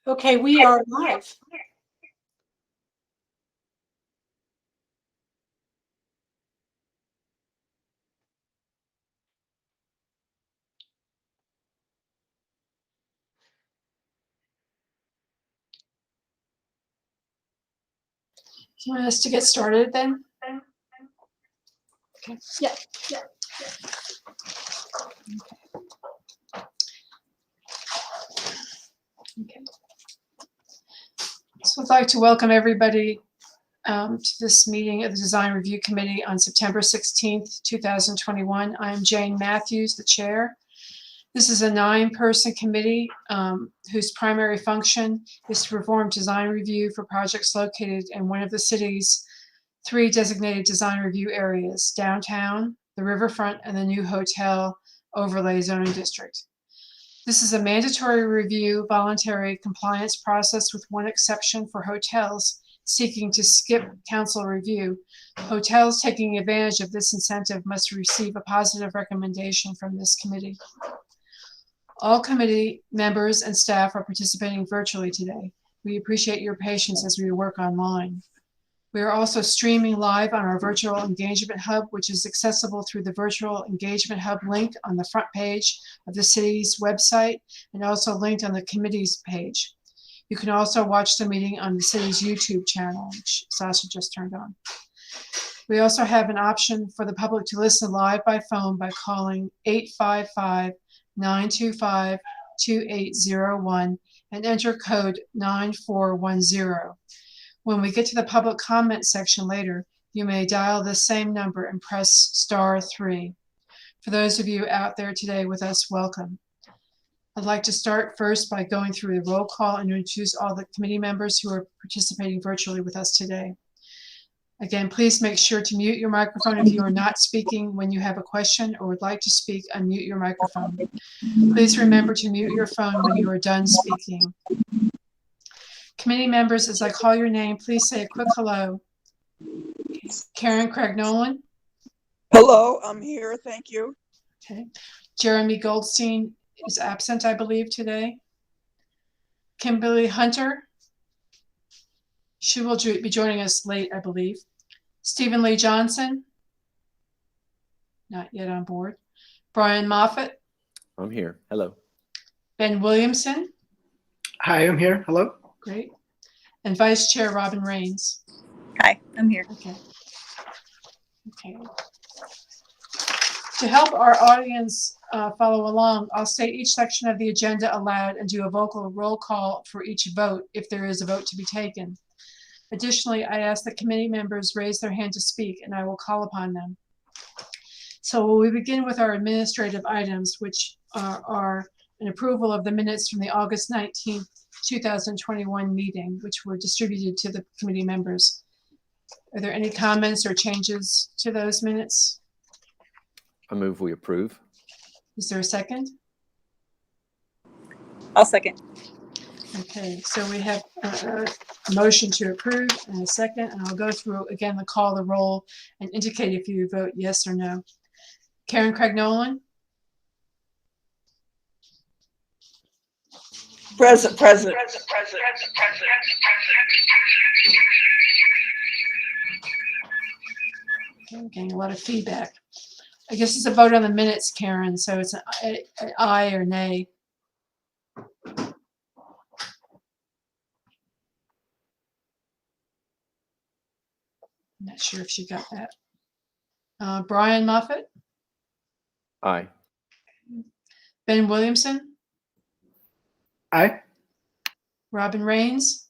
Okay, we are live. You want us to get started then? Okay. Yeah. Okay. So I'd like to welcome everybody to this meeting of the Design Review Committee on September 16th, 2021. I am Jane Matthews, the chair. This is a 9-person committee whose primary function is to perform design review for projects located in one of the city's 3 designated design review areas: downtown, the riverfront, and the new hotel overlay zoning district. This is a mandatory review, voluntary compliance process with one exception for hotels seeking to skip council review. Hotels taking advantage of this incentive must receive a positive recommendation from this committee. All committee members and staff are participating virtually today. We appreciate your patience as we work online. We are also streaming live on our virtual engagement hub, which is accessible through the virtual engagement hub link on the front page of the city's website and also linked on the committee's page. You can also watch the meeting on the city's YouTube channel, which Sasha just turned on. We also have an option for the public to listen live by phone by calling 855-925-2801 and enter code 9410. When we get to the public comment section later, you may dial this same number and press *3. For those of you out there today with us, welcome. I'd like to start first by going through the roll call and introduce all the committee members who are participating virtually with us today. Again, please make sure to mute your microphone if you are not speaking. When you have a question or would like to speak, unmute your microphone. Please remember to mute your phone when you are done speaking. Committee members, as I call your name, please say a quick hello. Karen Craig Nolan. Hello, I'm here. Thank you. Okay. Jeremy Goldstein is absent, I believe, today. Kimberly Hunter. She will be joining us late, I believe. Stephen Lee Johnson. Not yet on board. Brian Moffett. I'm here. Hello. Ben Williamson. Hi, I'm here. Hello. Great. And Vice Chair Robin Rains. Hi, I'm here. Okay. To help our audience follow along, I'll state each section of the agenda aloud and do a vocal roll call for each vote if there is a vote to be taken. Additionally, I ask that committee members raise their hand to speak and I will call upon them. So we begin with our administrative items, which are an approval of the minutes from the August 19th, 2021 meeting, which were distributed to the committee members. Are there any comments or changes to those minutes? I move we approve. Is there a second? I'll second. Okay, so we have a motion to approve and a second, and I'll go through again the call the roll and indicate if you vote yes or no. Karen Craig Nolan. Present. Okay, I'm getting a lot of feedback. I guess it's a vote on the minutes, Karen, so it's an aye or nay. I'm not sure if she got that. Brian Moffett. Aye. Ben Williamson. Aye. Robin Rains.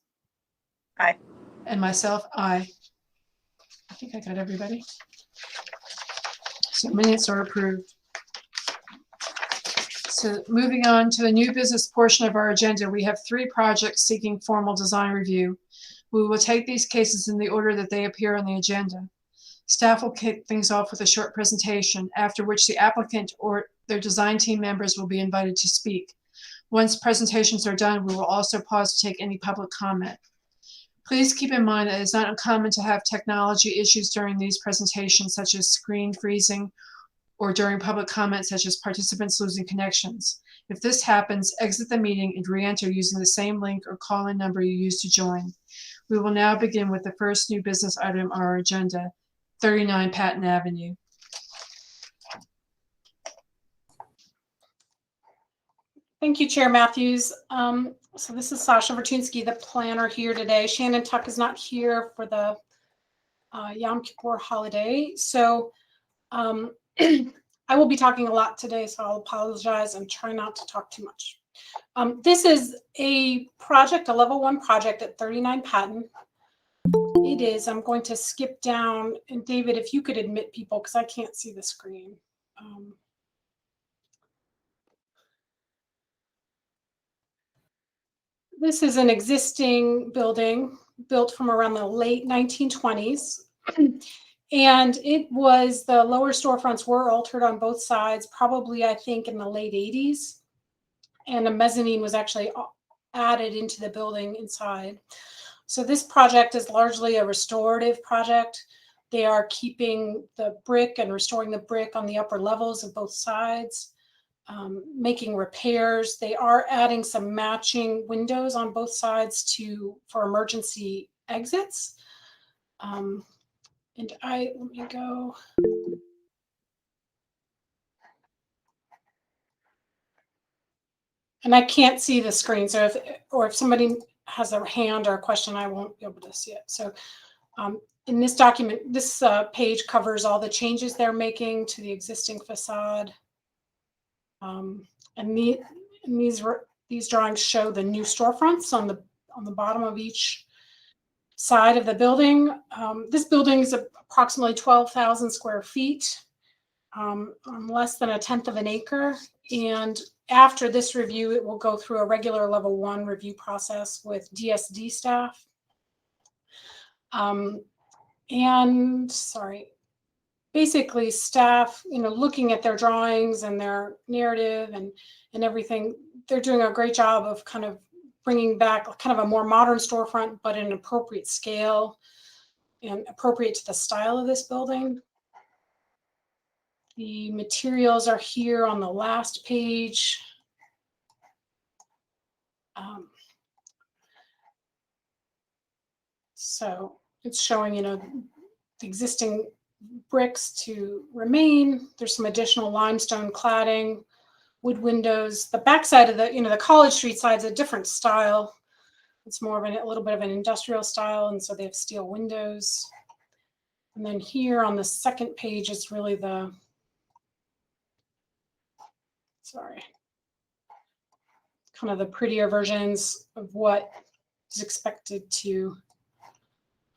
Aye. And myself, aye. I think I got everybody. So minutes are approved. So moving on to the new business portion of our agenda, we have 3 projects seeking formal design review. We will take these cases in the order that they appear on the agenda. Staff will kick things off with a short presentation, after which the applicant or their design team members will be invited to speak. Once presentations are done, we will also pause to take any public comment. Please keep in mind that it's not uncommon to have technology issues during these presentations, such as screen freezing, or during public comments, such as participants losing connections. If this happens, exit the meeting and re-enter using the same link or call-in number you used to join. We will now begin with the first new business item on our agenda, 39 Patton Avenue. Thank you, Chair Matthews. So this is Sasha Vertinsky, the planner here today. Shannon Tuck is not here for the Yom Kippur holiday. So I will be talking a lot today, so I'll apologize and try not to talk too much. This is a project, a level 1 project at 39 Patton. It is, I'm going to skip down, and David, if you could admit people, because I can't see the screen. This is an existing building built from around the late 1920s. And it was, the lower storefronts were altered on both sides, probably, I think, in the late 80s. And a mezzanine was actually added into the building inside. So this project is largely a restorative project. They are keeping the brick and restoring the brick on the upper levels of both sides, making repairs. They are adding some matching windows on both sides for emergency exits. And let me go. And I can't see the screen. So if somebody has a hand or a question, I won't be able to see it. So in this document, this page covers all the changes they're making to the existing facade. And these drawings show the new storefronts on the bottom of each side of the building. This building is approximately 12,000 square feet, on less than 1/10 of an acre. And after this review, it will go through a regular level 1 review process with DSD staff. Basically staff, looking at their drawings and their narrative and everything, they're doing a great job of kind of bringing back kind of a more modern storefront, but in an appropriate scale and appropriate to the style of this building. The materials are here on the last page. So it's showing, the existing bricks to remain. There's some additional limestone cladding, wood windows. The backside of the College Street side is a different style. It's more of a little bit of an industrial style, and so they have steel windows. And then here on the second page is really kind of the prettier versions of what is expected to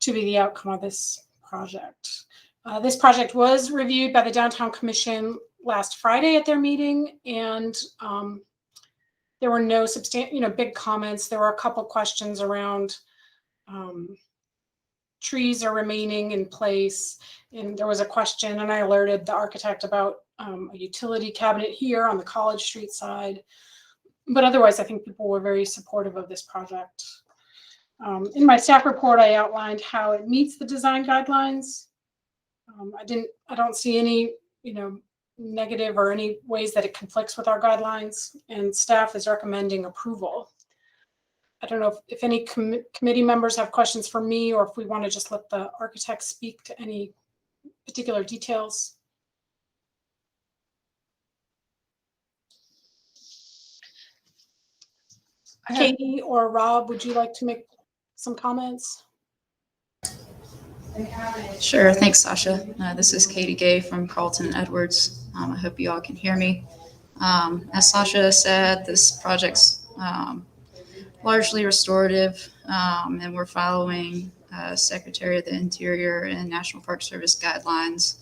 be the outcome of this project. This project was reviewed by the Downtown Commission last Friday at their meeting, and there were no big comments. There were a couple questions around trees are remaining in place, and there was a question, and I alerted the architect about a utility cabinet here on the College Street side. But otherwise, I think people were very supportive of this project. In my staff report, I outlined how it meets the design guidelines. I don't see any, negative or any ways that it conflicts with our guidelines, and staff is recommending approval. I don't know if any committee members have questions for me, or if we want to just let the architect speak to any particular details. Katie or Rob, would you like to make some comments? Sure. Thanks, Sasha. This is Katie Gay from Carlton and Edwards. I hope you all can hear me. As Sasha said, this project's largely restorative, and we're following Secretary of the Interior and National Park Service guidelines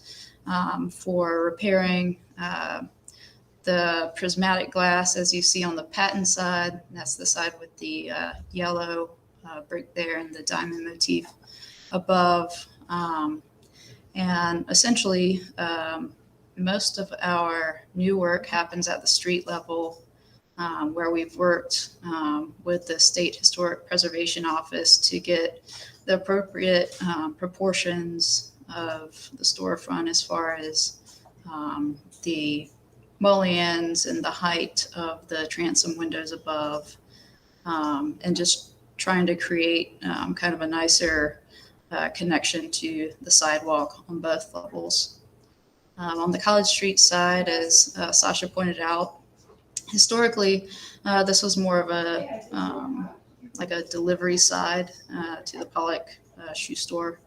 for repairing the prismatic glass, as you see on the Patton side. That's the side with the yellow brick there and the diamond motif above. And essentially, most of our new work happens at the street level, where we've worked with the State Historic Preservation Office to get the appropriate proportions of the storefront as far as the mullions and the height of the transom windows above, and just trying to create kind of a nicer connection to the sidewalk on both levels. On the College Street side, as Sasha pointed out, historically, this was more of a like a delivery side to the Pollock shoe store,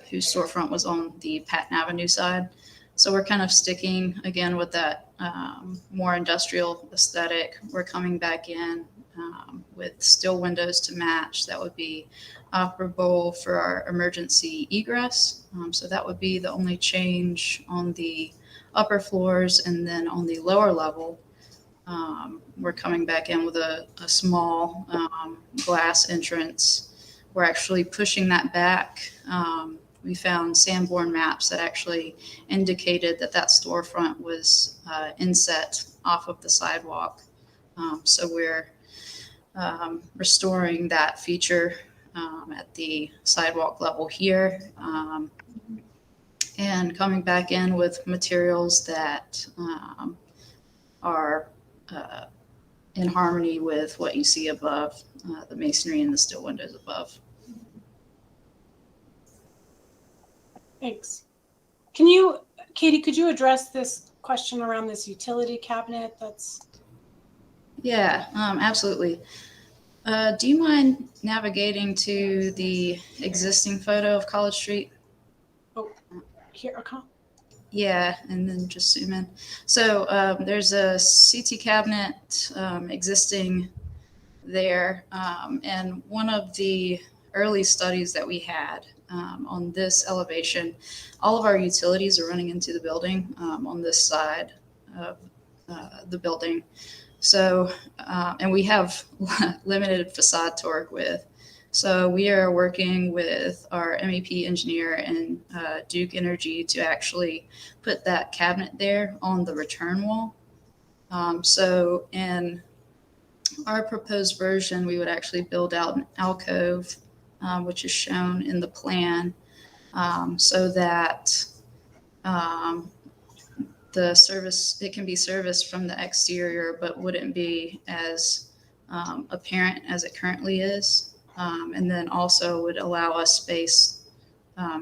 whose storefront was on the Patton Avenue side. So we're kind of sticking again with that more industrial aesthetic. We're coming back in with still windows to match that would be operable for our emergency egress. So that would be the only change on the upper floors. And then on the lower level, we're coming back in with a small glass entrance. We're actually pushing that back. We found Sanborn maps that actually indicated that that storefront was inset off of the sidewalk. So we're restoring that feature at the sidewalk level here, and coming back in with materials that are in harmony with what you see above, the masonry and the still windows above. Thanks. Can you, Katie, could you address this question around this utility cabinet that's? Yeah, absolutely. Do you mind navigating to the existing photo of College Street? Oh, here, okay. Yeah, and then just zoom in. So there's a CT cabinet existing there. And one of the early studies that we had on this elevation, all of our utilities are running into the building on this side of the building. So, and we have limited facade to work with. So we are working with our MEP engineer and Duke Energy to actually put that cabinet there on the return wall. So in our proposed version, we would actually build out an alcove, which is shown in the plan, so that the service, it can be serviced from the exterior, but wouldn't be as apparent as it currently is. And then also would allow us space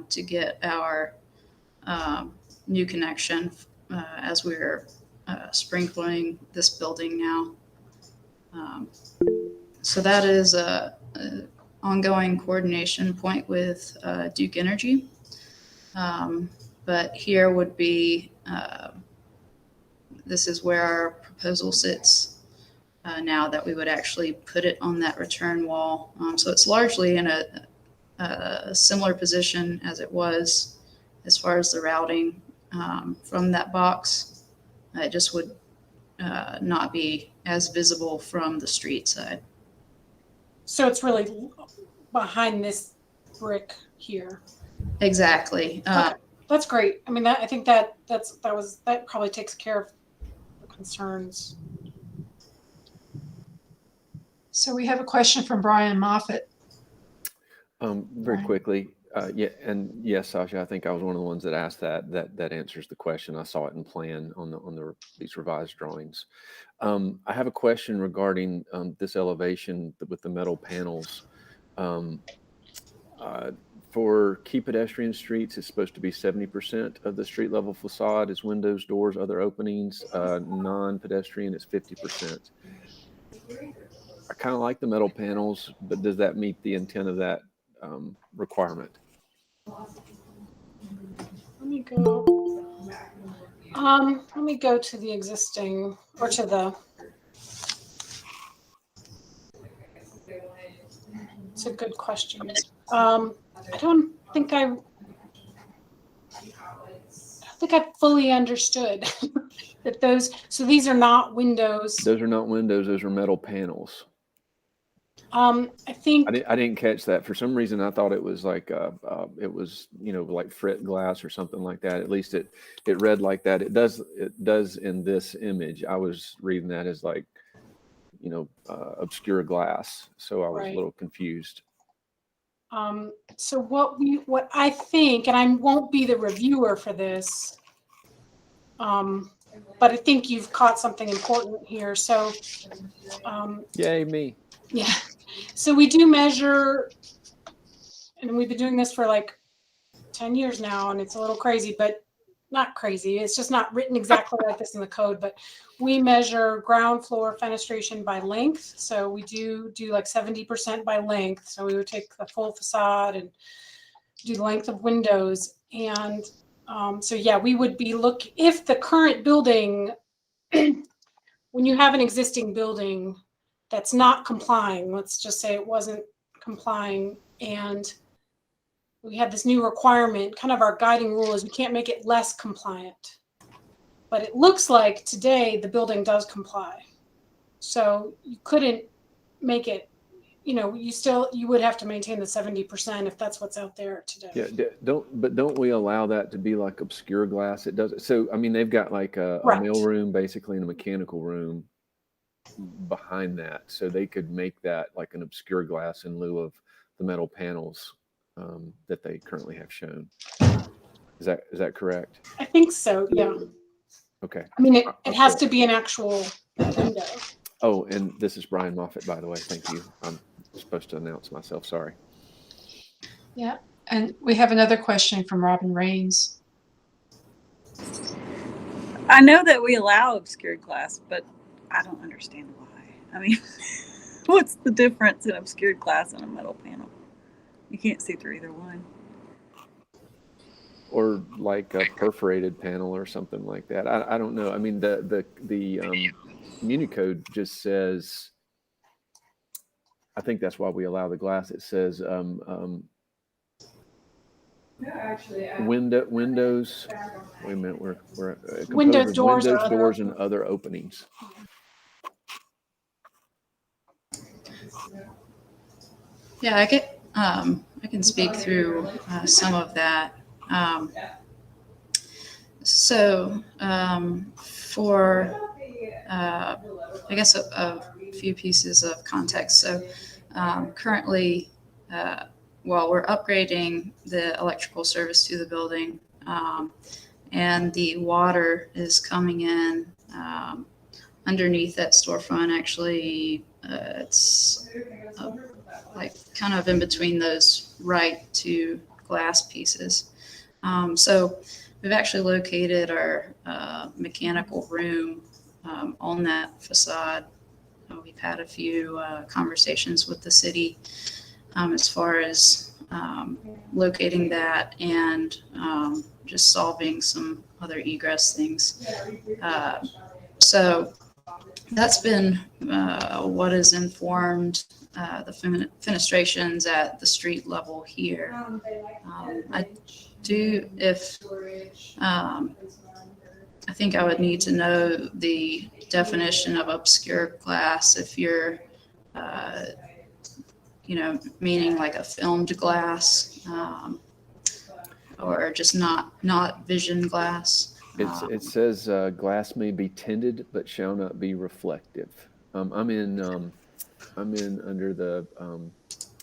to get our new connection as we're sprinkling this building now. So that is a ongoing coordination point with Duke Energy. But here would be, this is where our proposal sits now, that we would actually put it on that return wall. So it's largely in a similar position as it was as far as the routing from that box. It just would not be as visible from the street side. So it's really behind this brick here. Exactly. Okay. That's great. I mean, I think that probably takes care of the concerns. So we have a question from Brian Moffett. Very Right. quickly, yeah, and yes, Sasha, I think I was one of the ones that asked that. That answers the question. I saw it in plan on these revised drawings. I have a question regarding this elevation with the metal panels. For key pedestrian streets, it's supposed to be 70% of the street level facade is windows, doors, other openings. Non-pedestrian, it's 50%. I kind of like the metal panels, but does that meet the intent of that requirement? Let me go to the existing, or to the. It's a good question. I don't think I fully understood that those. So these are not windows. Those are not windows. Those are metal panels. I think I didn't catch that. For some reason, I thought it was like it was, like frit glass or something like that. At least it read like that. It does in this image. I was reading that as like, obscure glass. So I was Right. a little confused. So what I think, and I won't be the reviewer for this, but I think you've caught something important here. So, Yay, me. yeah. So we do measure, and we've been doing this for like 10 years now, and it's a little crazy, but not crazy. It's just not written exactly like this in the code, but we measure ground floor fenestration by length. So we do like 70% by length. So we would take the full facade and do the length of windows. And so yeah, we would be if the current building, when you have an existing building that's not complying, let's just say it wasn't complying, and we have this new requirement, kind of our guiding rule is we can't make it less compliant. But it looks like today the building does comply. So you couldn't make it, you would have to maintain the 70% if that's what's out there today. Yeah, don't we allow that to be like obscure glass? It does. So, I mean, they've got like a Right. mail room basically and a mechanical room behind that. So they could make that like an obscure glass in lieu of the metal panels that they currently have shown. Is that correct? I think so, yeah. Okay. I mean, it has to be an actual window. Oh, and this is Brian Moffett, by the way. Thank you. I'm supposed to announce myself. Sorry. Yeah, and we have another question from Robin Rains. I know that we allow obscured glass, but I don't understand why. I mean, what's the difference in obscured glass and a metal panel? You can't see through either one. Or like a perforated panel or something like that. I don't know. I mean, the Muni Code just says, I think that's why we allow the glass. It says windows. Wait a minute, we're Windows, doors, or other doors, and other openings. Yeah, I can speak through some of that. For I guess a few pieces of context. So currently, while we're upgrading the electrical service to the building, and the water is coming in underneath that storefront. Actually, it's like kind of in between those right two glass pieces. So we've actually located our mechanical room on that facade. We've had a few conversations with the city as far as locating that and just solving some other egress things. So that's been what has informed the fenestrations at the street level here. I think I would need to know the definition of obscure glass if you're, meaning like a filmed glass or just not vision glass. It says glass may be tinted but shall not be reflective. I'm in under the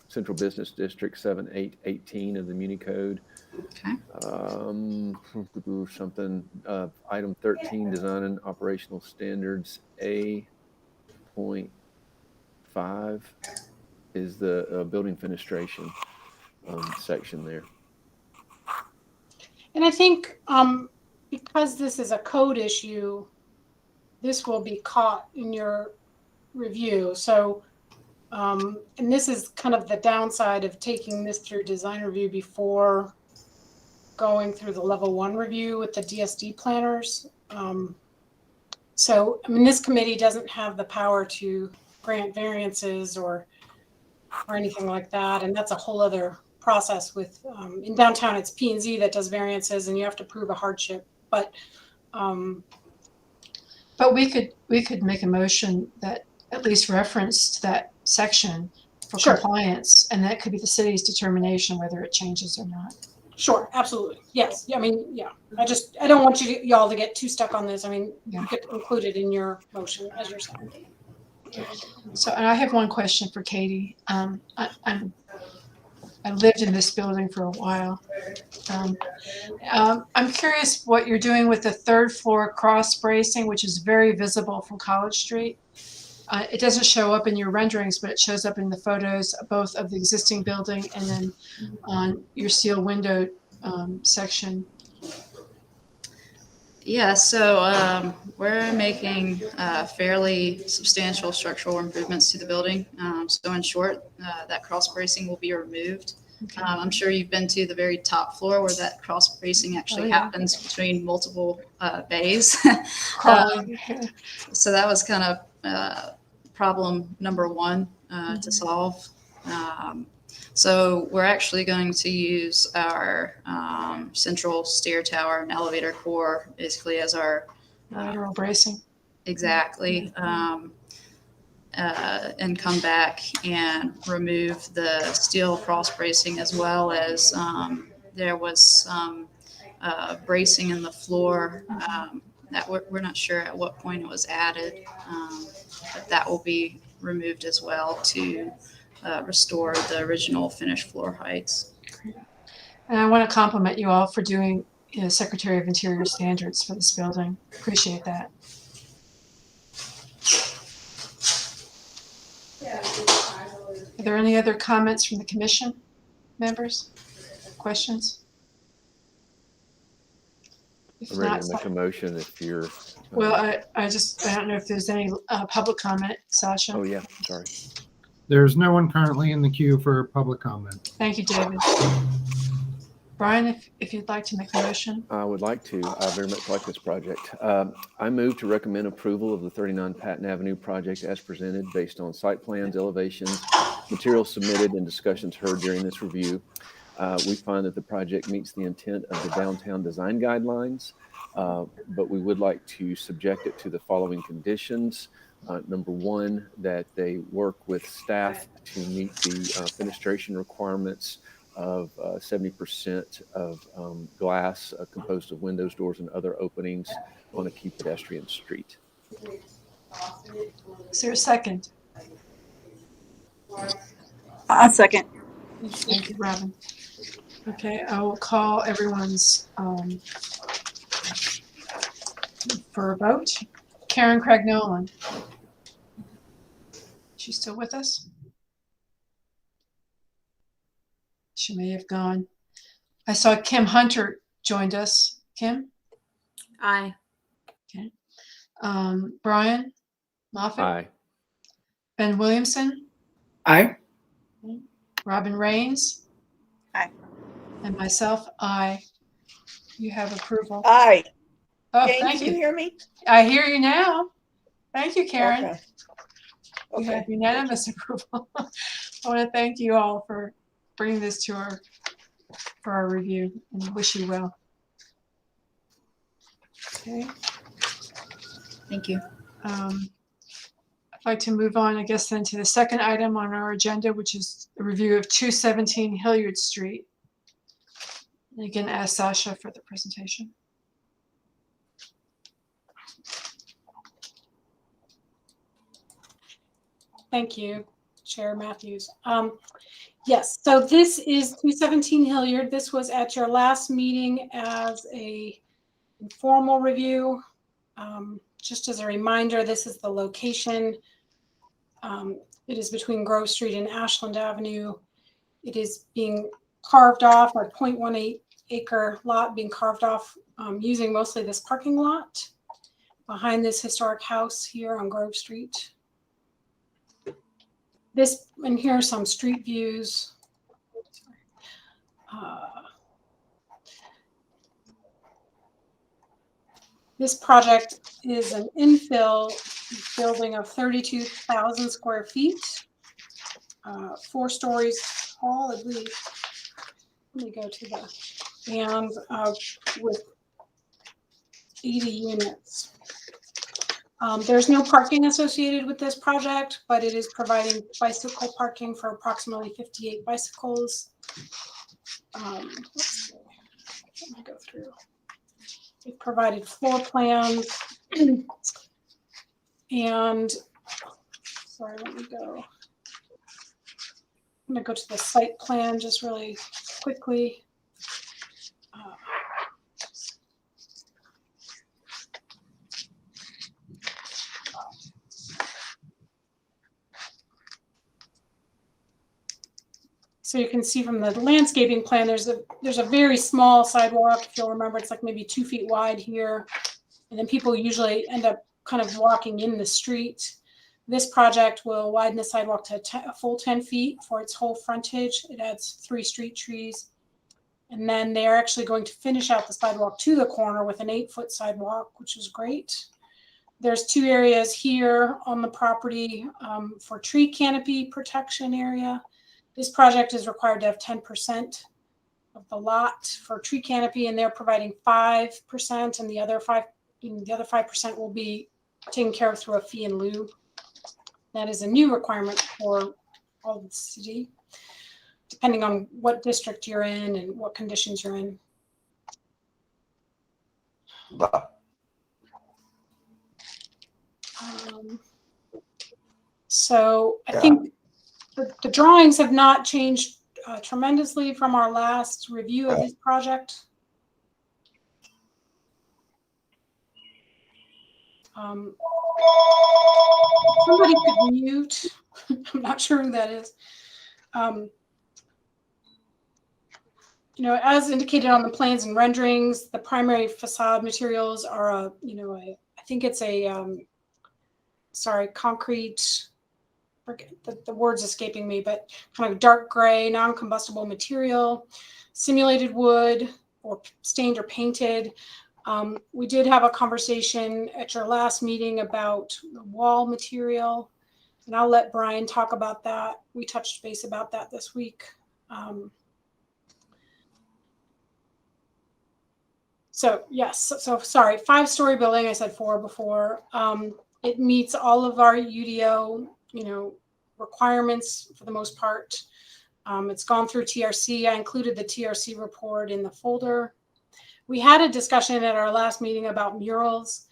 Central Business District 7818 of the Muni Code. Okay. Item 13, design and operational standards A.5 is the building fenestration section there. And I think because this is a code issue, this will be caught in your review. So, and this is kind of the downside of taking this through design review before going through the level 1 review with the DSD planners. So, I mean, this committee doesn't have the power to grant variances or anything like that. And that's a whole other process with, in downtown, it's P&Z that does variances and you have to prove a hardship. But we could make a motion that at leleast referenced that section for Sure. compliance, and that could be the city's determination whether it changes or not. Sure, absolutely. Yes. I mean, yeah. I don't want y'all to get too stuck on this. I mean, Yeah. you could include it in your motion as you're saying. So, and I have one question for Katie. I lived in this building for a while. I'm curious what you're doing with the third floor cross bracing, which is very visible from College Street. It doesn't show up in your renderings, but it shows up in the photos, both of the existing building and then on your steel window section. Yeah, so we're making fairly substantial structural improvements to the building. So in short, that cross bracing will be removed. Okay. I'm sure you've been to the very top floor where that cross bracing actually happens between multiple bays. So that was kind of problem number one to solve. So we're actually going to use our central stair tower and elevator core basically as our Lateral bracing. Exactly. And come back and remove the steel cross bracing, as well as there was some bracing in the floor that we're not sure at what point it was added, but that will be removed as well to restore the original finished floor heights. And I want to compliment you all for doing Secretary of Interior standards for this building. Appreciate that. Are there any other comments from the commission members? Questions? If I'm ready not, to make a motion if you're. well, I don't know if there's any public comment, Sasha. Oh, yeah, sorry. There's no one currently in the queue for public comment. Thank you, David. Brian, if you'd like to make a motion. I would like to. I very much like this project. I move to recommend approval of the 39 Patton Avenue project as presented based on site plans, elevations, materials submitted, and discussions heard during this review. We find that the project meets the intent of the downtown design guidelines, but we would like to subject it to the following conditions. Number one, that they work with staff to meet the fenestration requirements of 70% of glass composed of windows, doors, and other openings on a key pedestrian street. Is there a second? A second. Thank you, Robin. Okay, I will call everyone's for a vote. Karen Craig Nolan. She's still with us? She may have gone. I saw Kim Hunter joined us. Kim? Aye. Okay. Brian Moffett? Aye. Ben Williamson? Aye. Robin Rains? Aye. And myself, aye. You have approval. Aye. Oh, Jane, thank can you you. hear me? I hear you now. Thank you, Karen. Okay. You Okay. have unanimous approval. I want to thank you all for bringing this to for our review, and wish you well. Okay. Thank you. I'd like to move on, I guess, then to the second item on our agenda, which is a review of 217 Hilliard Street. And again, ask Sasha for the presentation. Thank you, Chair Matthews. Yes, so this is 217 Hilliard. This was at your last meeting as a informal review. Just as a reminder, this is the location. It is between Grove Street and Ashland Avenue. It is being carved off, a 0.18 acre lot being carved off using mostly this parking lot behind this historic house here on Grove Street. This, and here are some street views. This project is an infill building of 32,000 square feet, 4 stories tall, I believe. Let me go to the, and with 80 units. There's no parking associated with this project, but it is providing bicycle parking for approximately 58 bicycles. Let's see. Let me go through. It provided floor plans and, sorry, let me go. I'm going to go to the site plan just really quickly. So you can see from the landscaping plan, there's a very small sidewalk. If you'll remember, it's like maybe 2 feet wide here. And then people usually end up kind of walking in the street. This project will widen the sidewalk to a full 10 feet for its whole frontage. It adds 3 street trees. And then they are actually going to finish out the sidewalk to the corner with an 8-foot sidewalk, which is great. There's 2 areas here on the property for tree canopy protection area. This project is required to have 10% of the lot for tree canopy, and they're providing 5%, and the other 5% will be taken care of through a fee in lieu. That is a new requirement for all of the city, depending on what district you're in and what conditions you're in. So I think the drawings have not changed tremendously from our last review of this project. Somebody could mute. I'm not sure who that is. You know, as indicated on the plans and renderings, the primary facade materials are I think it's a concrete. Forget the word's escaping me, but kind of dark gray, non-combustible material, simulated wood, or stained or painted. We did have a conversation at your last meeting about the wall material, and I'll let Brian talk about that. We touched base about that this week. So yes, so sorry, 5-story building. I said 4 before. It meets all of our UDO, requirements for the most part. It's gone through TRC. I included the TRC report in the folder. We had a discussion at our last meeting about murals.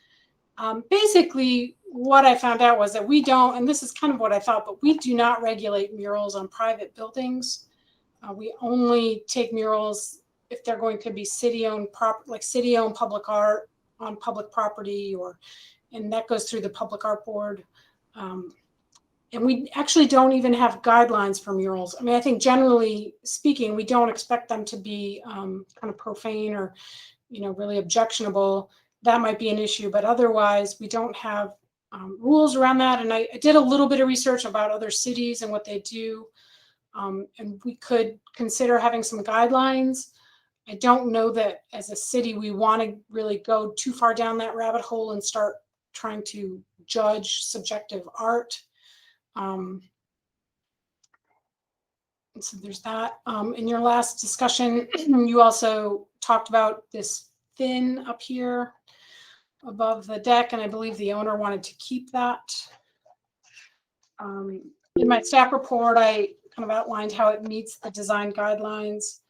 Basically, what I found out was that we don't, and this is kind of what I thought, but we do not regulate murals on private buildings. We only take murals if they're going to be city-owned city-owned public art on public property, and that goes through the Public Art Board. And we actually don't even have guidelines for murals. I mean, I think generally speaking, we don't expect them to be kind of profane or, really objectionable. That might be an issue, but otherwise we don't have rules around that. And I did a little bit of research about other cities and what they do. And we could consider having some guidelines. I don't know that as a city, we want to really go too far down that rabbit hole and start trying to judge subjective art. So there's that. In your last discussion, you also talked about this fin up here above the deck, and I believe the owner wanted to keep that. In my staff report, I kind of outlined how it meets the design guidelines.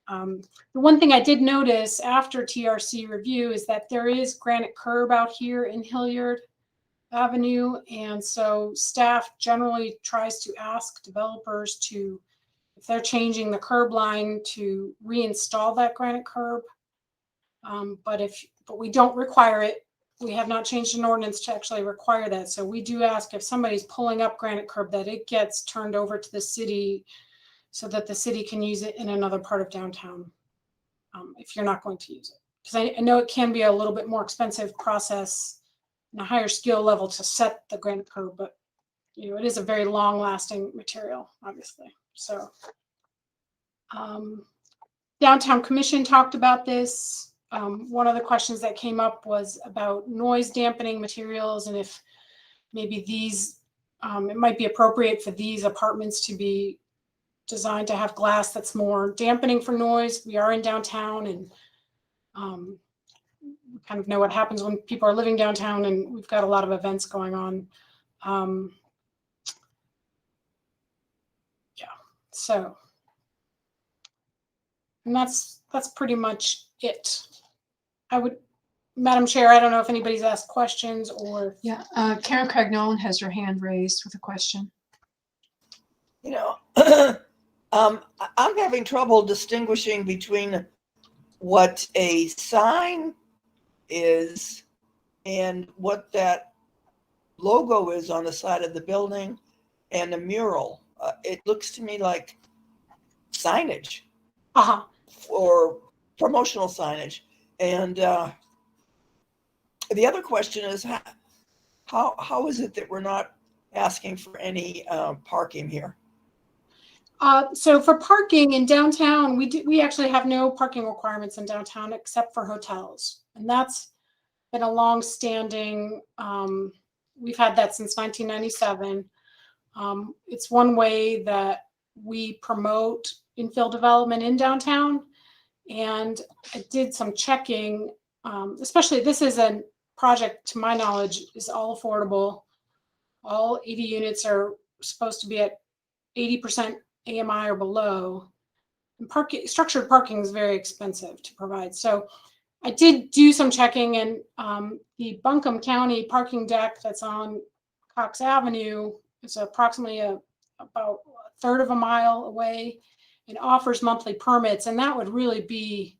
The one thing I did notice after TRC review is that there is granite curb out here in Hilliard Avenue, and so staff generally tries to ask developers to, if they're changing the curb line, to reinstall that granite curb. But we don't require it. We have not changed an ordinance to actually require that. So we do ask if somebody's pulling up granite curb that it gets turned over to the city so that the city can use it in another part of downtown if you're not going to use it. Because I know it can be a little bit more expensive process and a higher skill level to set the granite curb, but it is a very long-lasting material, obviously. So Downtown Commission talked about this. One of the questions that came up was about noise dampening materials, and if maybe these, it might be appropriate for these apartments to be designed to have glass that's more dampening for noise. We are in downtown, and we kind of know what happens when people are living downtown, and we've got a lot of events going on. Yeah, so, and that's pretty much it. Madam Chair, I don't know if anybody's asked questions or. Yeah, Karen Craig Nolan has her hand raised with a question. I'm having trouble distinguishing between what a sign is and what that logo is on the side of the building and a mural. It looks to me like signage or promotional signage. And the other question is, how is it that we're not asking for any parking here? So for parking in downtown, we actually have no parking requirements in downtown except for hotels. And that's been a long-standing, we've had that since 1997. It's one way that we promote infill development in downtown. And I did some checking, especially this is a project, to my knowledge, is all affordable. All 80 units are supposed to be at 80% AMI or below. And structured parking is very expensive to provide. So I did do some checking, and the Buncombe County parking deck that's on Cox Avenue is approximately about a third of a mile away and offers monthly permits. And that would really be,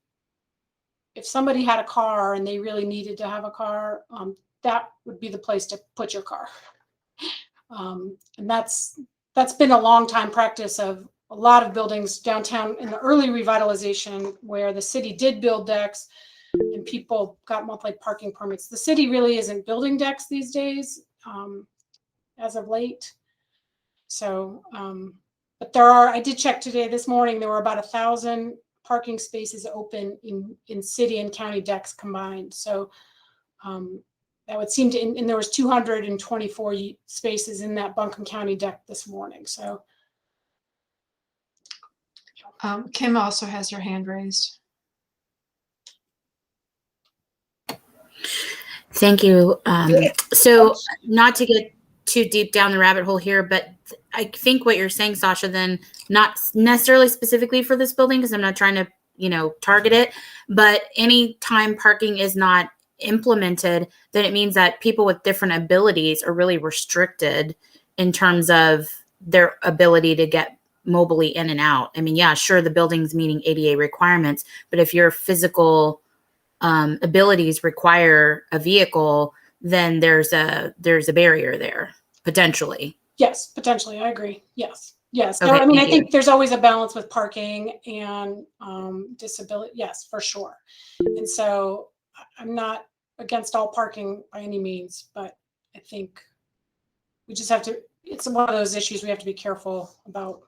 if somebody had a car and they really needed to have a car, that would be the place to put your car. And that's been a long time practice of a lot of buildings downtown in the early revitalization, where the city did build decks and people got monthly parking permits. The city really isn't building decks these days, as of late. So, but I did check today, this morning, there were about 1,000 parking spaces open in city and county decks combined. So that would seem to, and there was 224 spaces in that Buncombe County deck this morning. So Kim also has her hand raised. Thank you. So not to get too deep down the rabbit hole here, but I think what you're saying, Sasha, then not necessarily specifically for this building, because I'm not trying to, target it, but any time parking is not implemented, then it means that people with different abilities are really restricted in terms of their ability to get mobily in and out. I mean, yeah, sure, the building's meeting ADA requirements, but if your physical abilities require a vehicle, then there's a barrier there potentially. yes, potentially, I agree. Yes. Okay, I mean, I thank think there's always a balance with parking and disability. Yes, for sure. And so I'm not against all parking by any means, but I think we just have to, it's one of those issues we have to be careful about.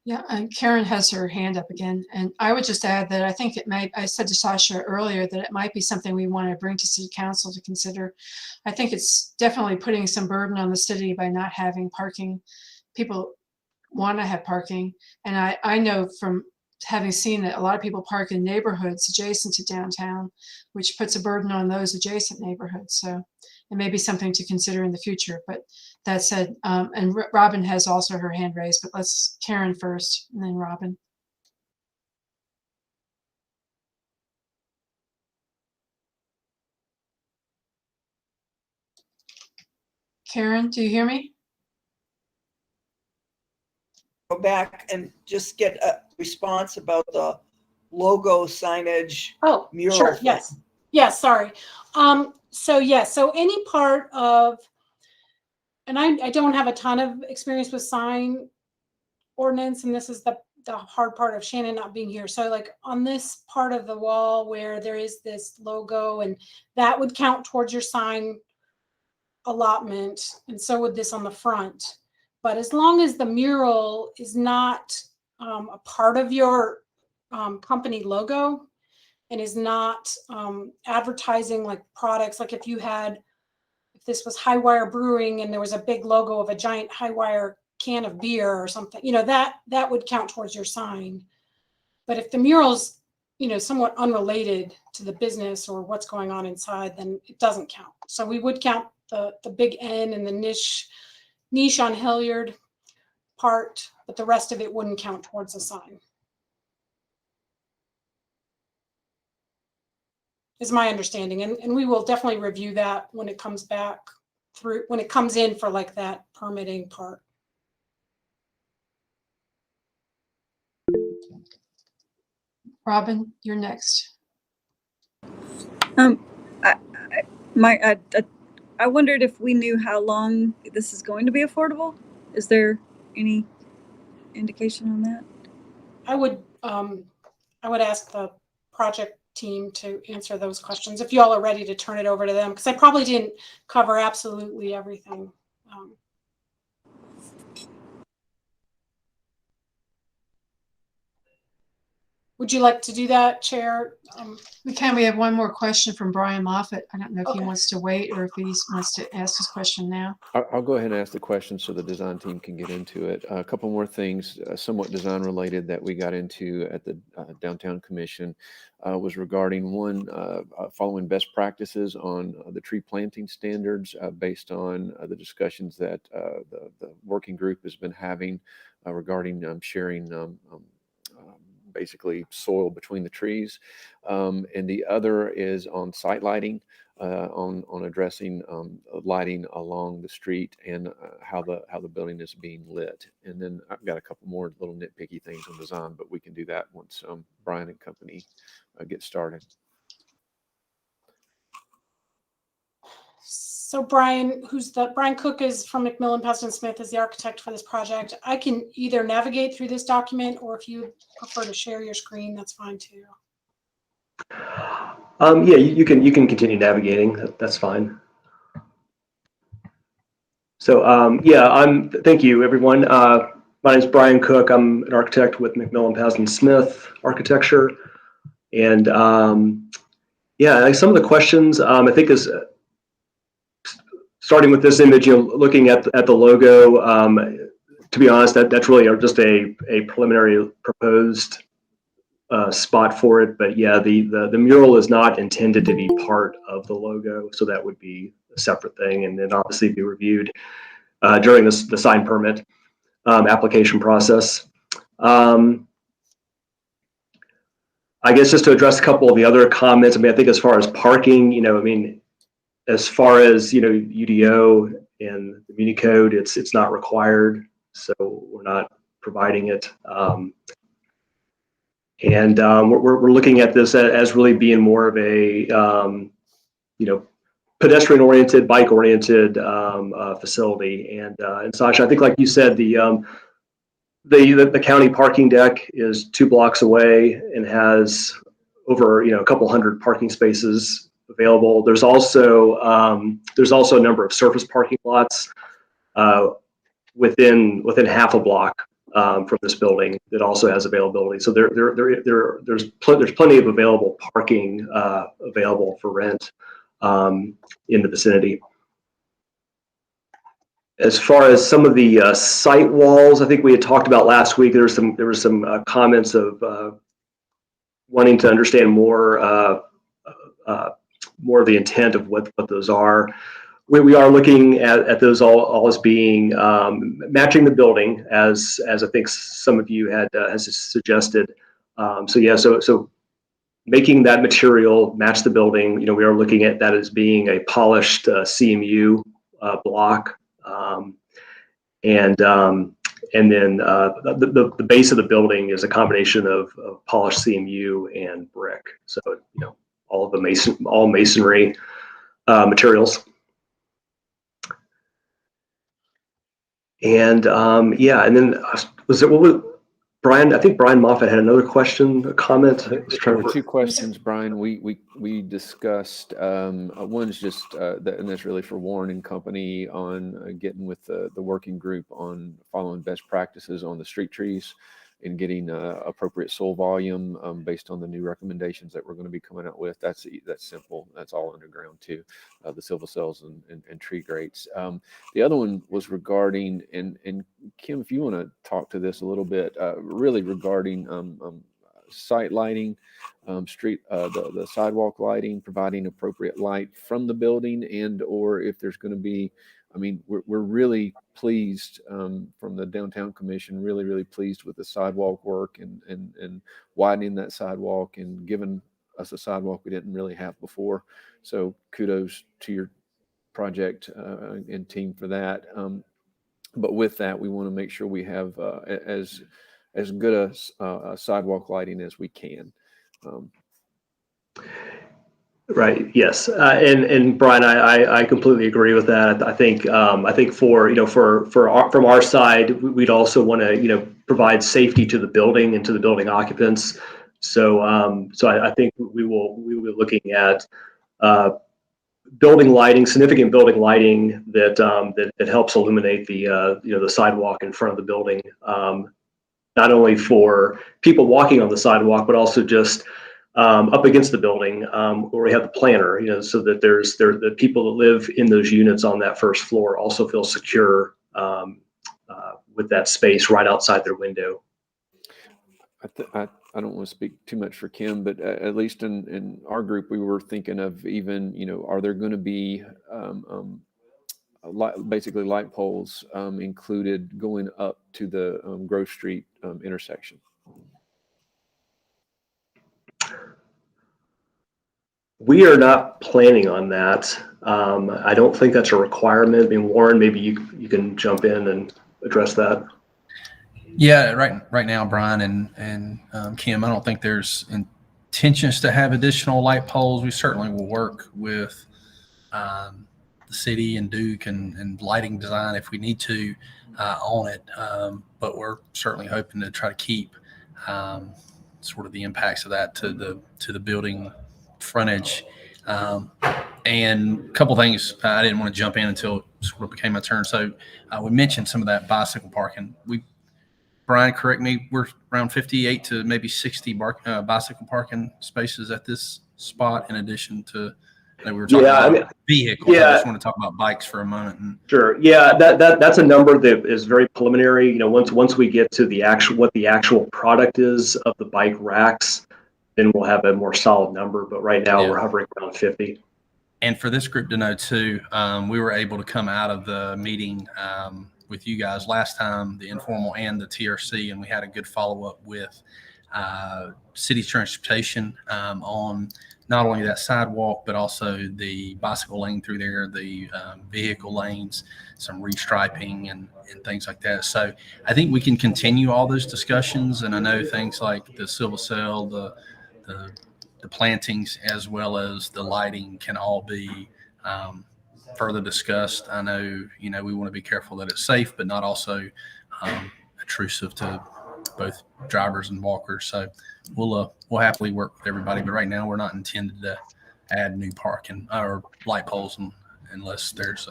Yeah, and Karen has her hand up again. And I would just add that I think I said to Sasha earlier that it might be something we want to bring to City Council to consider. I think it's definitely putting some burden on the city by not having parking. People want to have parking. And I know from having seen that a lot of people park in neighborhoods adjacent to downtown, which puts a burden on those adjacent neighborhoods. So it may be something to consider in the future. But that said, and Robin has also her hand raised, but let's Karen first and then Robin. Karen, do you hear me? Go back and just get a response about the logo signage. Oh, mural sure. thing. Yes. Yes. Sorry. So any part of, and I don't have a ton of experience with sign ordinance, and this is the hard part of Shannon not being here. So like on this part of the wall where there is this logo, and that would count towards your sign allotment, and so would this on the front. But as long as the mural is not a part of your company logo and is not advertising like products, like if this was High Wire Brewing and there was a big logo of a giant High Wire can of beer or something, that would count towards your sign. But if the mural's, somewhat unrelated to the business or what's going on inside, then it doesn't count. So we would count the big N and the niche on Hilliard part, but the rest of it wouldn't count towards the sign. Is my understanding. And we will definitely review that when it comes back when it comes in for like that permitting part. Robin, you're next. I, I, my, I wondered if we knew how long this is going to be affordable. Is there any indication on that? I would ask the project team to answer those questions if y'all are ready to turn it over to them, because I probably didn't cover absolutely everything. Would you like to do that, Chair? We have one more question from Brian Moffett. I don't know if he Okay. wants to wait or if he wants to ask his question now. I'll go ahead and ask the question so the design team can get into it. A couple more things, somewhat design related, that we got into at the Downtown Commission was regarding one, following best practices on the tree planting standards based on the discussions that the working group has been having regarding sharing basically soil between the trees. And the other is on site lighting. On addressing lighting along the street and how the building is being lit. And then I've got a couple more little nitpicky things on design, but we can do that once Brian and company get started. So Brian Cook is from McMillan Peston Smith, is the architect for this project. I can either navigate through this document, or if you prefer to share your screen, that's fine too. Yeah, you can continue navigating. That's fine. So yeah, thank you, everyone. My name is Brian Cook. I'm an architect with McMillan Peston Smith Architecture, and yeah, some of the questions I think is starting with this image. Looking at the logo. To be honest, that's really just a preliminary proposed spot for it, but yeah, the mural is not intended to be part of the logo, so that would be a separate thing, and then obviously be reviewed during the sign permit application process. I guess just to address a couple of the other comments. I mean, I think as far as parking, I mean, as far as UDO and the Muni Code, it's not required, so we're not providing it. And we're looking at this as really being more of a pedestrian-oriented, bike-oriented facility. And Sasha, I think, like you said, the county parking deck is 2 blocks away and has over a couple hundred parking spaces available. There's also a number of surface parking lots within half a block from this building that also has availability. So there's plenty of available parking available for rent in the vicinity. As far as some of the site walls, I think we had talked about last week. There were some comments of wanting to understand more of the intent of what those are. We are looking at those all as being matching the building, as I think some of you has suggested. So yeah, so making that material match the building. We are looking at that as being a polished CMU block, and then the base of the building is a combination of polished CMU and brick. So all of the masonry materials. And yeah, and then Brian? I think Brian Moffett had another question, a comment. There were 2 questions, Brian. We discussed. One's just, and that's really for Warren and company on getting with the working group on following best practices on the street trees and getting appropriate soil volume based on the new recommendations that we're going to be coming out with. That's simple. That's all underground too, the silva cells and tree grates. The other one was regarding, and Kim, if you want to talk to this a little bit, really regarding site lighting, the sidewalk lighting, providing appropriate light from the building, and or if there's going to be, I mean, we're really pleased from the Downtown Commission, really pleased with the sidewalk work and widening that sidewalk and giving us a sidewalk we didn't really have before. So kudos to your project and team for that. But with that, we want to make sure we have as good a sidewalk lighting as we can. Right. Yes. And Brian, I completely agree with that. I think from our side, we'd also want to provide safety to the building and to the building occupants. So I think we will be looking at building lighting, significant building lighting that helps illuminate the sidewalk in front of the building, not only for people walking on the sidewalk, but also just up against the building where we have the planter, so that the people that live in those units on that first floor also feel secure with that space right outside their window. I don't want to speak too much for Kim, but at least in our group, we were thinking of even, are there going to be basically light poles included going up to the Grove Street intersection? We are not planning on that. I don't think that's a requirement. I mean, Warren, maybe you can jump in and address that. Yeah, right now, Brian and Kim, I don't think there's intentions to have additional light poles. We certainly will work with the city and Duke and lighting design if we need to on it. But we're certainly hoping to try to keep sort of the impacts of that to the building frontage. And a couple things I didn't want to jump in until it sort of became my turn. So we mentioned some of that bicycle parking. Brian, correct me, we're around 58 to maybe 60 bicycle parking spaces at this spot, in addition to we were talking about vehicles. Yeah. I just want to talk about bikes for a moment. Sure. Yeah, that's a number that is very preliminary. Once we get to what the actual product is of the bike racks, then we'll have a more solid number. But right now we're hovering around 50. And for this group to know too, we were able to come out of the meeting with you guys last time, the informal and the TRC, and we had a good follow-up with city transportation on not only that sidewalk, but also the bicycle lane through there, the vehicle lanes, some restriping and things like that. So I think we can continue all those discussions. And I know things like the silver cell, the plantings, as well as the lighting can all be further discussed. I know, we want to be careful that it's safe, but not also intrusive to both drivers and walkers. So we'll happily work with everybody, but right now we're not intended to add new parking or light poles unless there's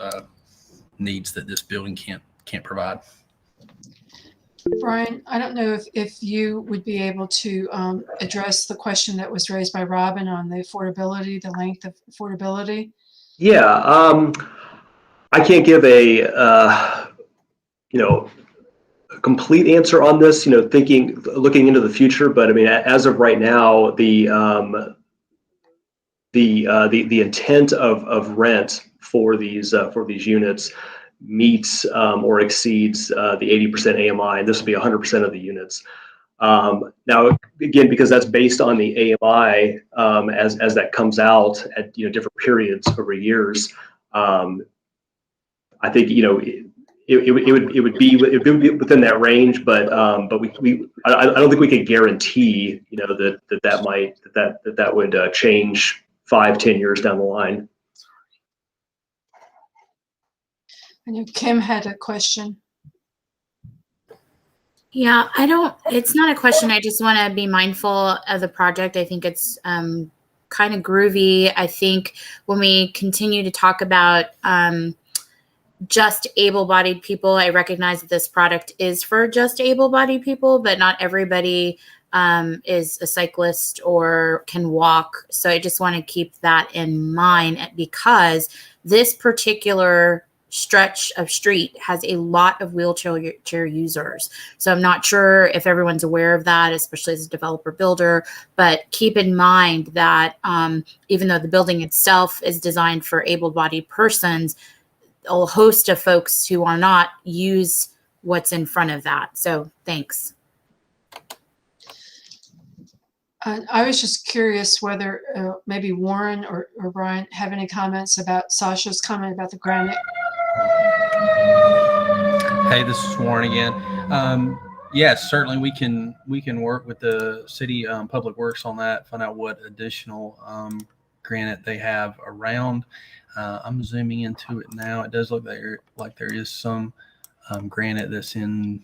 needs that this building can't provide. Brian, I don't know if you would be able to address the question that was raised by Robin on the affordability, the length of affordability. Yeah, I can't give a complete answer on this. Looking into the future, but I mean, as of right now, the intent of rent for these units meets or exceeds the 80% AMI, and this will be 100% of the units. Now, again, because that's based on the AMI as that comes out at different periods over years, I think it would be within that range, but I don't think we could guarantee that would change 5-10 years down the line. I know Kim had a question. Yeah, it's not a question. I just want to be mindful of the project. I think it's kind of groovy. I think when we continue to talk about just able-bodied people, I recognize that this product is for just able-bodied people, but not everybody is a cyclist or can walk. So I just want to keep that in mind, because this particular stretch of street has a lot of wheelchair users. So I'm not sure if everyone's aware of that, especially as a developer builder, but keep in mind that even though the building itself is designed for able-bodied persons, a host of folks who are not use what's in front of that. So thanks. I was just curious whether maybe Warren or Brian have any comments about Sasha's comment about the granite. Hey, this is Warren again. Yes, certainly we can work with the city public works on that, find out what additional granite they have around. I'm zooming into it now. It does look like there is some granite that's in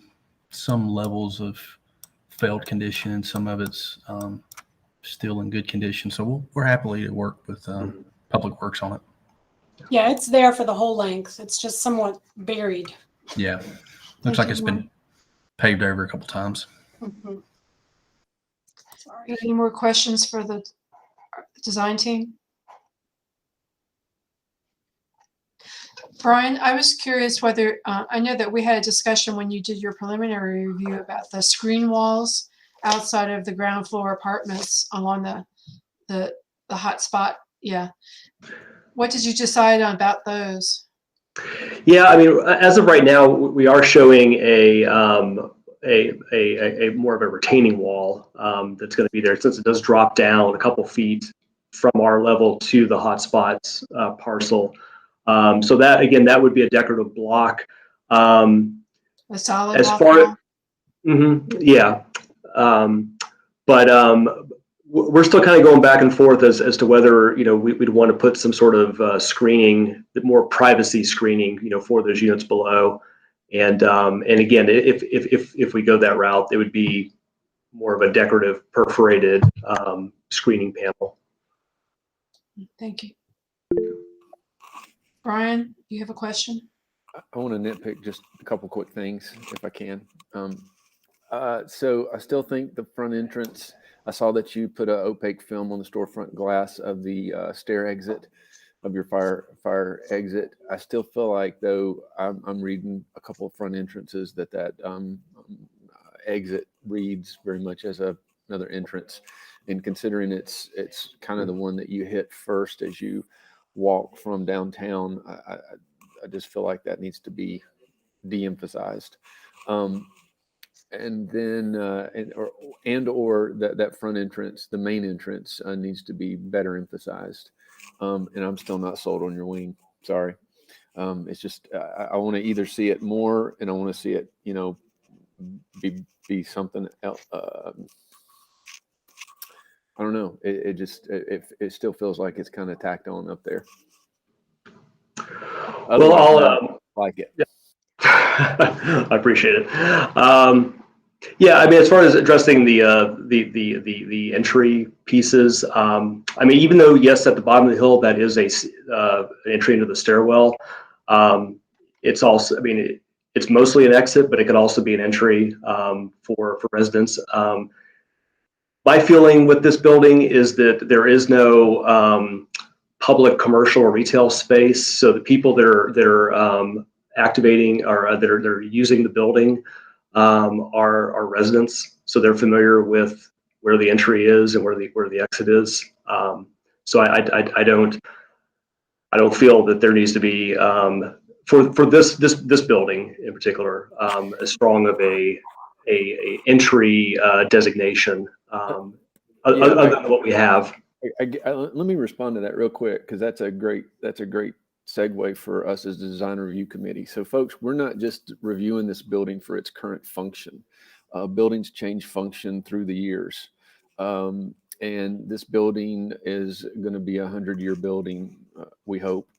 some levels of failed condition, and some of it's still in good condition. So we're happily to work with public works on it. Yeah, it's there for the whole length. It's just somewhat buried. Yeah, looks like it's been paved over a couple times. Mhm. Sorry. Any more questions for the design team? Brian, I was curious whether, I know that we had a discussion when you did your preliminary review about the screen walls outside of the ground floor apartments along the hot spot. Yeah. What did you decide on about those? Yeah, I mean, as of right now, we are showing a more of a retaining wall that's going to be there, since it does drop down a couple feet from our level to the hotspots parcel. So that, again, that would be a decorative block. A solid As block far wall? yeah, but we're still kind of going back and forth as to whether, you know, we'd want to put some sort of screening, more privacy screening, you know, for those units below. And again, if we go that route, it would be more of a decorative perforated screening panel. Thank you. Brian, you have a question? I want to nitpick just a couple quick things if I can. So I still think the front entrance, I saw that you put an opaque film on the storefront glass of the stair exit of your fire exit. I still feel like, though, I'm reading a couple of front entrances that exit reads very much as another entrance. And considering it's kind of the one that you hit first as you walk from downtown, I just feel like that needs to be de-emphasized. And then or that front entrance, the main entrance, needs to be better emphasized. And I'm still not sold on your wing. Sorry. It's just I want to either see it more, and I want to see it, you know, be something else. I don't know. It still feels like it's kind of tacked on up there. Well, I'll like it. Yeah. I appreciate it. Yeah, I mean, as far as addressing the entry pieces, I mean, even though, yes, at the bottom of the hill that is an entry into the stairwell, it's also, I mean, it's mostly an exit, but it could also be an entry for residents. My feeling with this building is that there is no public commercial or retail space, so the people that are activating or that are using the building are residents, so they're familiar with where the entry is and where the exit is. So I don't feel that there needs to be for this building in particular as strong of a entry designation other than what we have. Let me respond to that real quick, because that's a great segue for us as the design review committee. So folks, we're not just reviewing this building for its current function. Buildings change function through the years. And this building is going to be a 100-year building, we hope,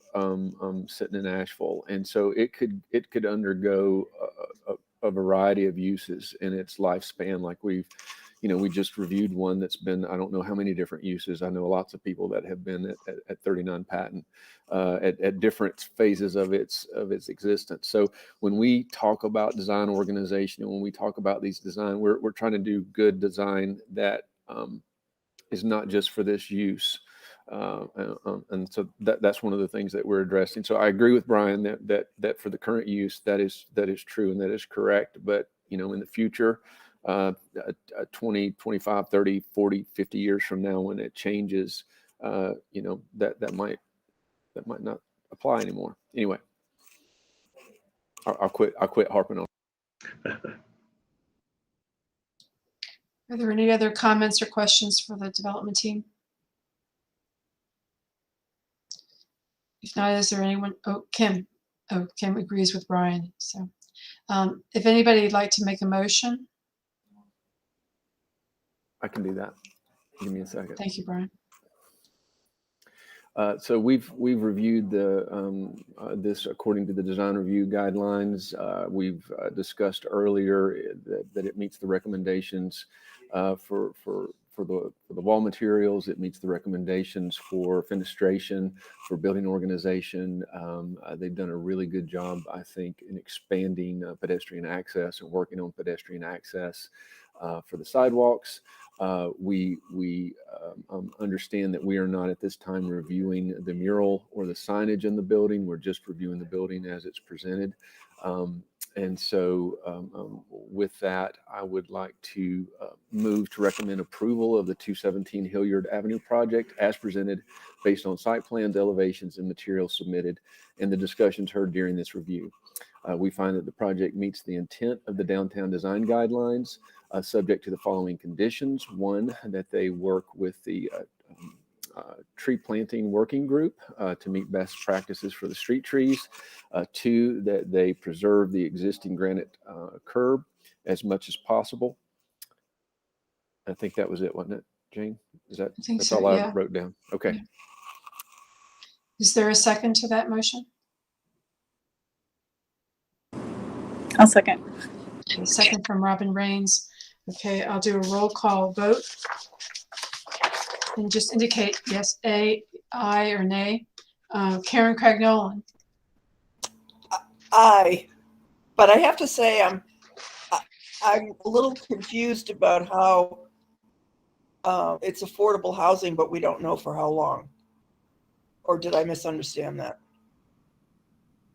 sitting in Asheville. And so it could undergo a variety of uses in its lifespan. Like we just reviewed one that's been, I don't know how many different uses. I know lots of people that have been at 39 Patton at different phases of its existence. So when we talk about design organization and when we talk about these design, we're trying to do good design that is not just for this use. And so that's one of the things that we're addressing. So I agree with Brian that for the current use, that is true and that is correct. But, you know, in the future, 20, 25, 30, 40, 50 years from now, when it changes, you know, that might not apply anymore. Anyway, I'll quit harping on. Are there any other comments or questions for the development team? If not, is there anyone? Oh, Kim. Oh, Kim agrees with Brian. So if anybody would like to make a motion. I can do that. Give me a second. Thank you, Brian. So we've reviewed this according to the design review guidelines. We've discussed earlier that it meets the recommendations for the wall materials. It meets the recommendations for fenestration, for building organization. They've done a really good job, I think, in expanding pedestrian access and working on pedestrian access for the sidewalks. We understand that we are not at this time reviewing the mural or the signage in the building. We're just reviewing the building as it's presented. And so with that, I would like to move to recommend approval of the 217 Hilliard Avenue project as presented based on site plans, elevations, and materials submitted and the discussions heard during this review. We find that the project meets the intent of the downtown design guidelines, subject to the following conditions. One, that they work with the tree planting working group to meet best practices for the street trees. Two, that they preserve the existing granite curb as much as possible. I think that was it, wasn't it, Jane? That's so, all yeah. I wrote down. Okay. Yeah. Is there a second to that motion? I'll second. A second from Robin Rains. Okay, I'll do a roll call vote. And just indicate yes, aye, or nay. Karen Craig Nolan. Aye, but I have to say I'm a little confused about how it's affordable housing, but we don't know for how long. Or did I misunderstand that?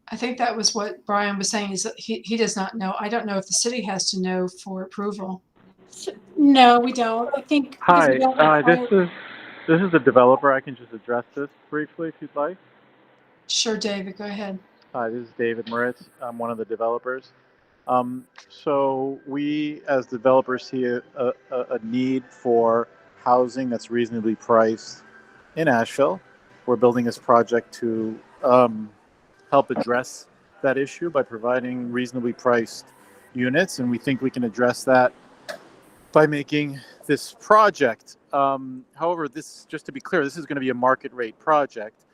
I think that was what Brian was saying, is that he does not know. I don't know if the city has to know for approval. No, we don't. I think. Hi, because we don't require- this is the developer. I can just address this briefly if you'd like. Sure, David, go ahead. Hi, this is David Moritz. I'm one of the developers. So we, as developers, see a need for housing that's reasonably priced in Asheville. We're building this project to help address that issue by providing reasonably priced units, and we think we can address that by making this project. However, this, just to be clear, this is going to be a market rate project.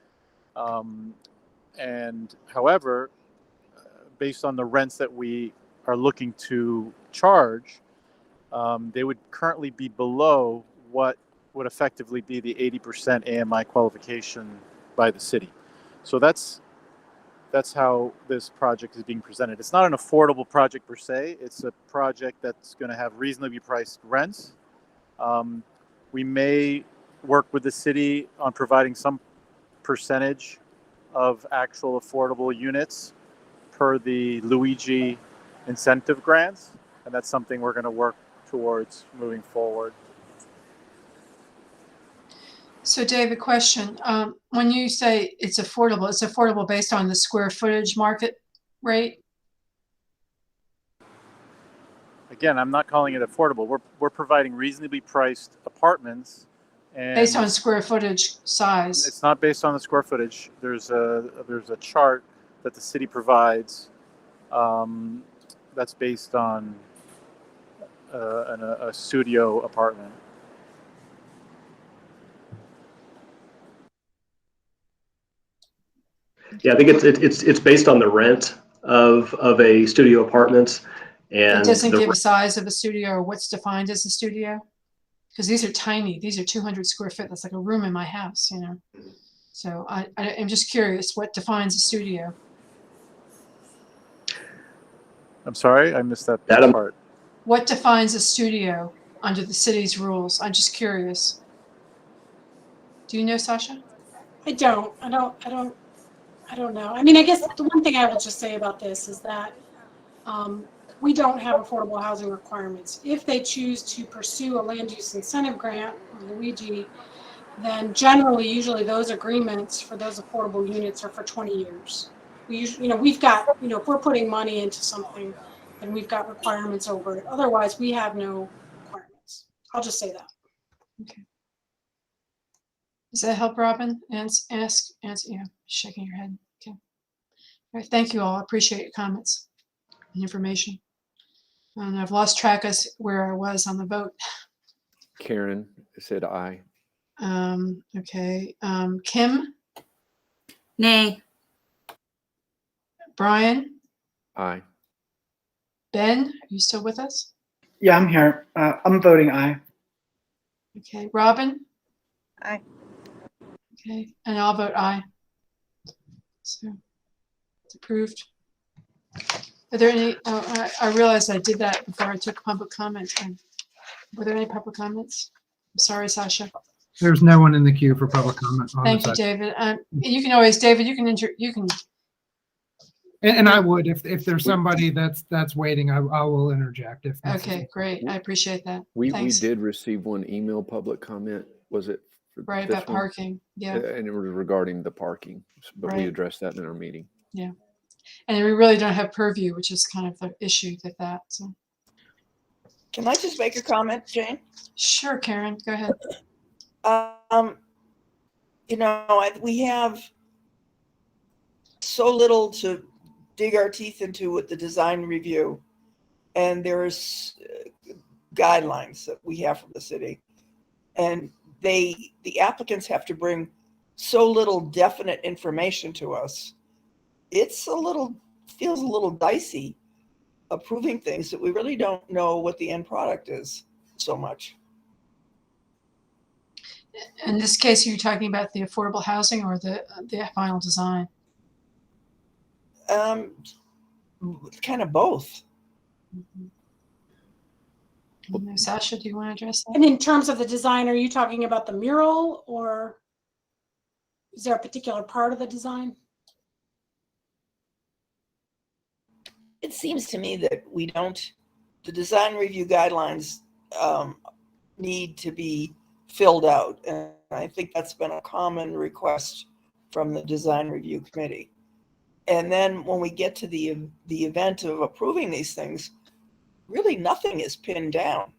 And however, based on the rents that we are looking to charge, they would currently be below what would effectively be the 80% AMI qualification by the city. So that's how this project is being presented. It's not an affordable project per se. It's a project that's going to have reasonably priced rents. We may work with the city on providing some percentage of actual affordable units per the Luigi incentive grants, and that's something we're going to work towards moving forward. So David, question, when you say it's affordable based on the square footage market rate? Again, I'm not calling it affordable. We're providing reasonably priced apartments. And Based on square footage size? It's not based on the square footage. There's a chart that the city provides that's based on a studio apartment. Yeah, I think it's based on the rent of a studio apartments, and It doesn't give a size of a studio or what's defined as a studio? Because these are tiny. These are 200 square feet. That's like a room in my house, you know? So I'm just curious, what defines a studio? I'm sorry, I missed that part. What defines a studio under the city's rules? I'm just curious. Do you know, Sasha? I don't know. I mean, I guess the one thing I would just say about this is that we don't have affordable housing requirements. If they choose to pursue a land use incentive grant, or Luigi, then usually those agreements for those affordable units are for 20 years. We usually, we've got, if we're putting money into something, then we've got requirements over it. Otherwise, we have no requirements. I'll just say that. Okay. Does that help, Robin? Answer, shaking your head. Okay. All right, thank you all. I appreciate your comments and information. And I've lost track of where I was on the vote. Karen said aye. Okay. Kim, Nay. Brian, Aye. Ben, are you still with us? Yeah, I'm here. I'm voting aye. Okay. Robin? Aye. Okay. And I'll vote aye. So it's approved. Are there any, I realized I did that before I took public comment. Were there any public comments? I'm sorry, Sasha. There's no one in the queue for public comment on Thank the you, side. David. You can always, David, you can, And I would, if there's somebody that's waiting, I will interject if necessary. okay, great. I appreciate that. We Thanks. did receive one email public comment. Was it for Right, this about one? parking. Yeah, And it was regarding the parking, but we Right. addressed that in our meeting. yeah. And we really don't have purview, which is kind of the issue with that. So Can I just make a comment, Jane? sure, Karen, go ahead. You know, we have so little to dig our teeth into with the design review, and there's guidelines that we have from the city, and the applicants have to bring so little definite information to us. It's feels a little dicey approving things that we really don't know what the end product is so much. In this case, are you talking about the affordable housing or the final design? Kind of both. Sasha, do you want to address that? And in terms of the design, are you talking about the mural, or is there a particular part of the design? It seems to me that the design review guidelines need to be filled out. And I think that's been a common request from the design review committee. And then when we get to the event of approving these things, really nothing is pinned down.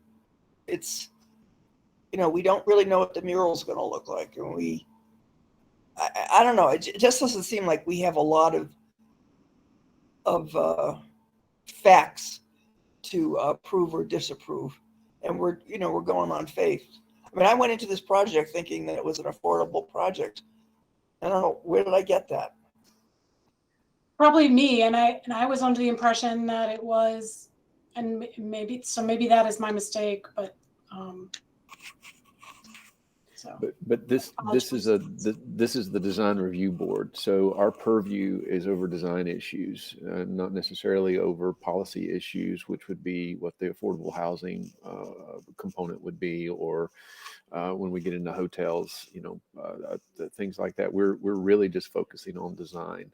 It's, we don't really know what the mural is going to look like. And I don't know. It just doesn't seem like we have a lot of facts to approve or disapprove. And we're going on faith. I mean, I went into this project thinking that it was an affordable project. I don't know, where did I get that? Probably me, and I was under the impression that it was, and maybe that is my mistake, but so. But this is the design review board. So our purview is over design issues, not necessarily over policy issues, which would be what the affordable housing component would be, or when we get into hotels, things like that. We're really just focusing on design.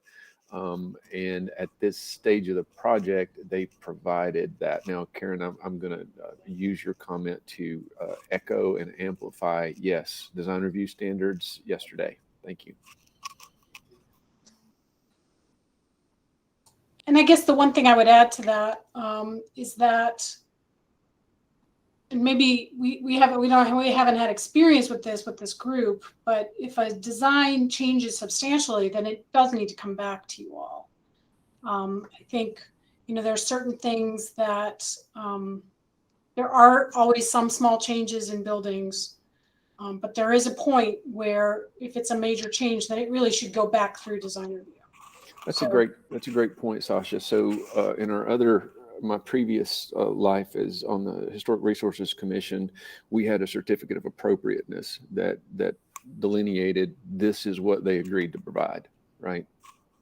And at this stage of the project, they provided that. Now, Karen, I'm going to use your comment to echo and amplify. Yes, design review standards yesterday. Thank you. And I guess the one thing I would add to that is that, and maybe we haven't had experience with this group, but if a design changes substantially, then it does need to come back to you all. I think, there are certain things that there are always some small changes in buildings, but there is a point where if it's a major change, then it really should go back through design review. That's a great point, Sasha. So in my previous life is on the Historic Resources Commission, we had a certificate of appropriateness that delineated this is what they agreed to provide, right?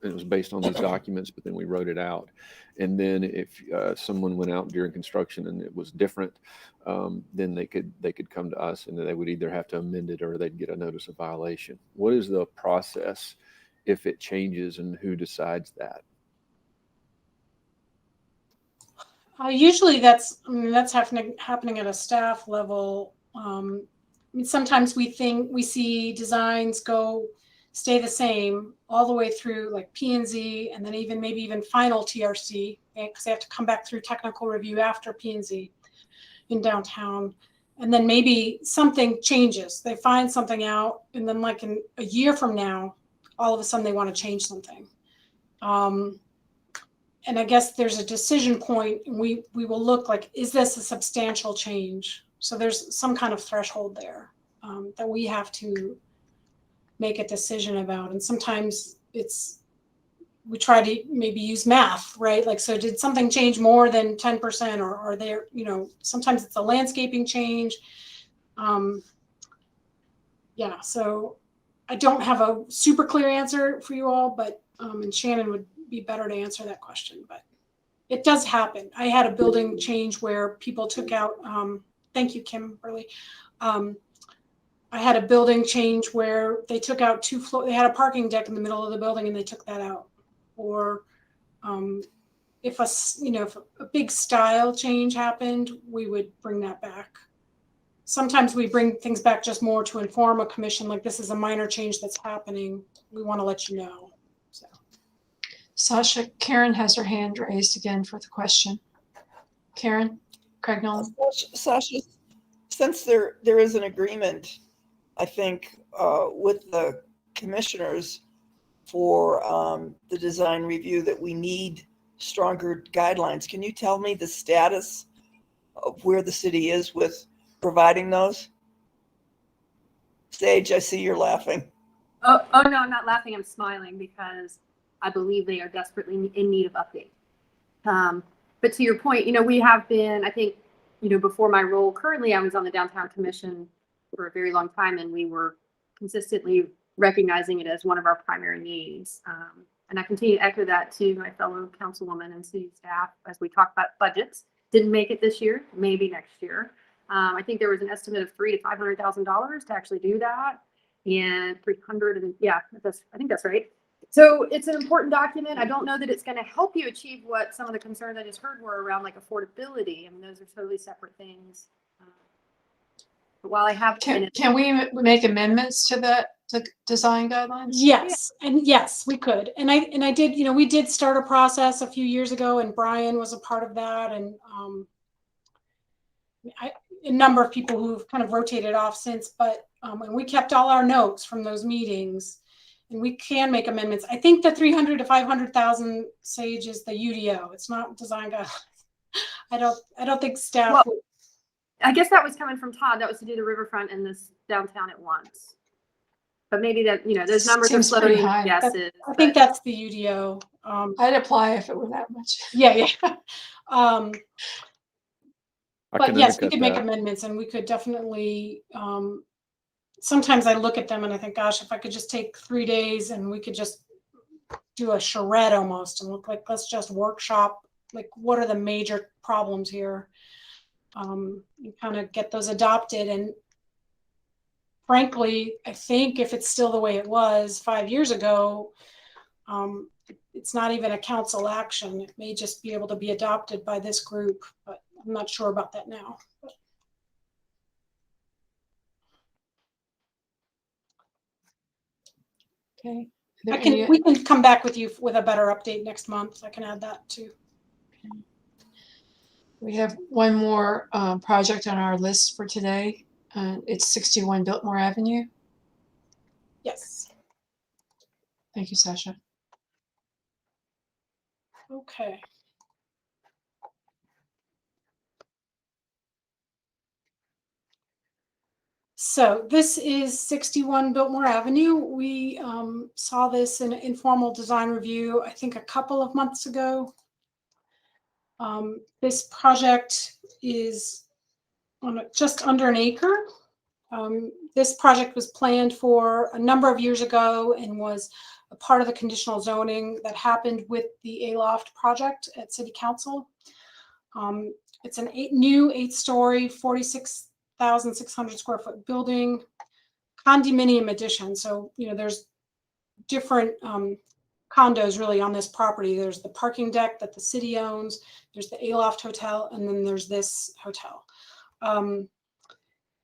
And it was based on these documents, but then we wrote it out. And then if someone went out during construction and it was different, then they could come to us and they would either have to amend it or they'd get a notice of violation. What is the process if it changes, and who decides that? Usually that's happening at a staff level. Sometimes we see designs stay the same all the way through like P&Z, and then maybe even final TRC, because they have to come back through technical review after P&Z in downtown. And then maybe something changes. They find something out, and then like in a year from now, all of a sudden they want to change something. And I guess there's a decision point, and we will look like, is this a substantial change? So there's some kind of threshold there that we have to make a decision about. And sometimes we try to maybe use math, right? Like, so did something change more than 10%, or are there, sometimes it's a landscaping change. Yeah, so I don't have a super clear answer for you all, but, and Shannon would be better to answer that question, but it does happen. I had a building change where people took out, thank you, Kimberly. I had a building change where they took out 2 floors. They had a parking deck in the middle of the building and they took that out. Or if a big style change happened, we would bring that back. Sometimes we bring things back just more to inform a commission, like this is a minor change that's happening. We want to let you know. So, Sasha, Karen has her hand raised again for the question. Karen, Craig Nolan. Sasha, since there is an agreement, I think, with the commissioners for the design review that we need stronger guidelines, can you tell me the status of where the city is with providing those? Sage, I see you're laughing. Oh no, I'm not laughing. I'm smiling because I believe they are desperately in need of update. But to your point, we have been, I think, before my role currently, I was on the Downtown Commission for a very long time, and we were consistently recognizing it as one of our primary needs. And I continue to echo that to my fellow councilwoman and city staff as we talk about budgets. Didn't make it this year, maybe next year. I think there was an estimate of $300,000 to $500,000 to actually do that, and 300, and yeah, I think that's right. So it's an important document. I don't know that it's going to help you achieve what some of the concerns I just heard were around, like affordability. I mean, those are totally separate things. But while I have, can we make amendments to that, to design guidelines? Yes, and yes, we could. And I did. We did start a process a few years ago, and Brian was a part of that, and a number of people who've kind of rotated off since, but and we kept all our notes from those meetings, and we can make amendments. I think the 300 to 500,000 Sage is the UDO. It's not design guidelines. I don't think staff. Well, I guess that was coming from Todd. That was to do the riverfront and this downtown at once. But maybe that, those numbers are floating guesses. I think that's the UDO. I'd apply if it were that much. Yeah. But yes, we could make amendments, and we could definitely, sometimes I look at them and I think, gosh, if I could just take 3 days and we could just do a charrette almost and look like, let's just workshop, like, what are the major problems here? And kind of get those adopted. And frankly, I think if it's still the way it was 5 years ago, it's not even a council action. It may just be able to be adopted by this group, but I'm not sure about that now. Okay. We can come back with you with a better update next month. I can add that too. Okay. We have one more project on our list for today. It's 61 Biltmore Avenue. Yes. Thank you, Sasha. Okay. So this is 61 Biltmore Avenue. We saw this in an informal design review, I think a couple of months ago. This project is on just under an acre. This project was planned for a number of years ago and was a part of the conditional zoning that happened with the Aloft project at City Council. It's a new 8-story, 46,600 square foot building, condominium addition. So, there's different condos really on this property. There's the parking deck that the city owns, there's the Aloft Hotel, and then there's this hotel.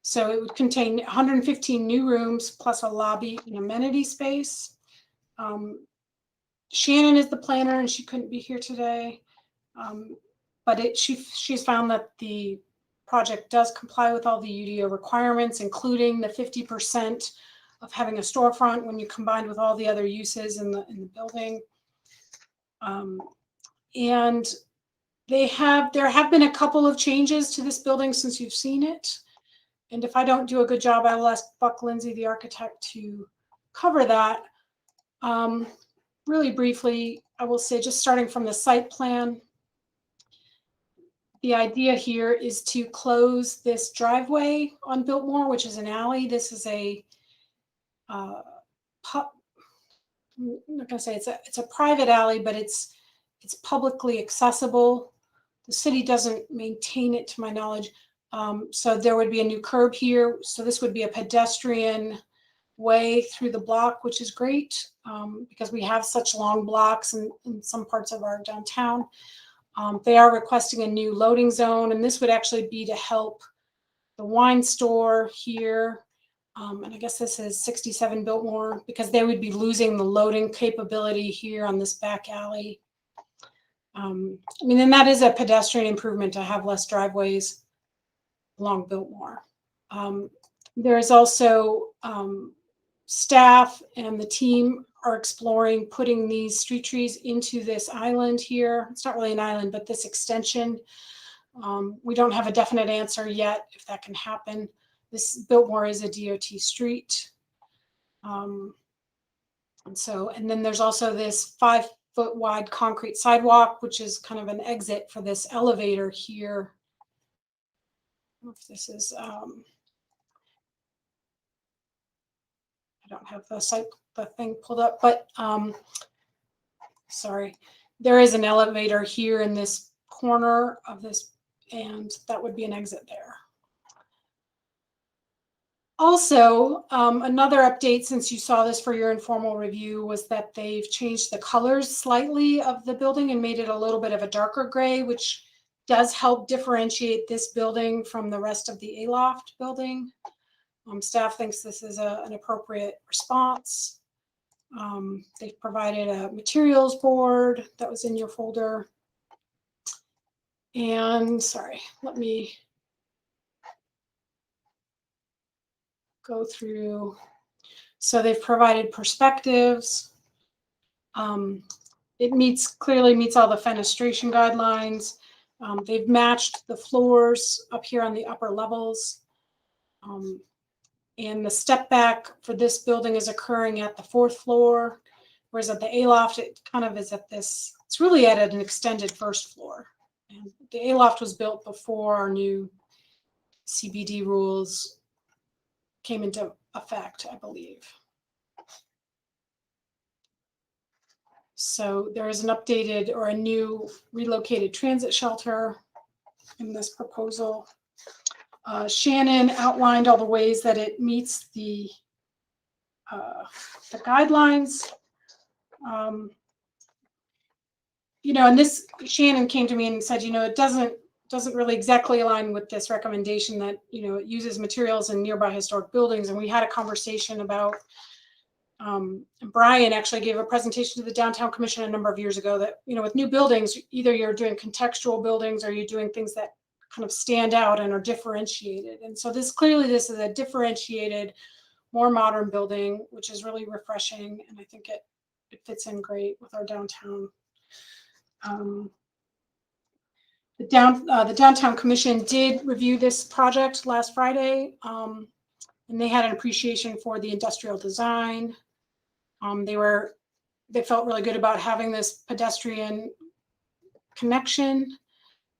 So it would contain 115 new rooms plus a lobby and amenity space. Shannon is the planner and she couldn't be here today. But she's found that the project does comply with all the UDO requirements, including the 50% of having a storefront when you combined with all the other uses in the building. And there have been a couple of changes to this building since you've seen it. And if I don't do a good job, I will ask Buck Lindsay, the architect, to cover that. Really briefly, I will say, just starting from the site plan, the idea here is to close this driveway on Biltmore, which is an alley. This is a I'm not gonna say it's a private alley, but it's publicly accessible. The city doesn't maintain it, to my knowledge. So there would be a new curb here. So this would be a pedestrian way through the block, which is great because we have such long blocks in some parts of our downtown. They are requesting a new loading zone, and this would actually be to help the wine store here. And I guess this is 67 Biltmore, because they would be losing the loading capability here on this back alley. I mean, and that is a pedestrian improvement to have less driveways along Biltmore. There is also staff and the team are exploring putting these street trees into this island here. It's not really an island, but this extension. We don't have a definite answer yet if that can happen. This Biltmore is a DOT street. And then there's also this 5-foot wide concrete sidewalk, which is kind of an exit for this elevator here. I don't know if this is, I don't have the thing pulled up, but sorry. There is an elevator here in this corner of this, and that would be an exit there. Also, another update since you saw this for your informal review was that they've changed the colors slightly of the building and made it a little bit of a darker gray, which does help differentiate this building from the rest of the Aloft building. Staff thinks this is an appropriate response. They've provided a materials board that was in your folder. And sorry, let me go through. So they've provided perspectives. It clearly meets all the fenestration guidelines. They've matched the floors up here on the upper levels. And the step back for this building is occurring at the 4th floor, whereas at the Aloft, it kind of is at this, it's really at an extended 1st floor. And the Aloft was built before our new CBD rules came into effect, I believe. So there is an updated or a new relocated transit shelter in this proposal. Shannon outlined all the ways that it meets the guidelines. And this, Shannon came to me and said, it doesn't really exactly align with this recommendation that, it uses materials in nearby historic buildings. And we had a conversation about, Brian actually gave a presentation to the Downtown Commission a number of years ago that, with new buildings, either you're doing contextual buildings or you're doing things that kind of stand out and are differentiated. And so this is a differentiated, more modern building, which is really refreshing. And I think it fits in great with our downtown. The Downtown Commission did review this project last Friday, and they had an appreciation for the industrial design. They felt really good about having this pedestrian connection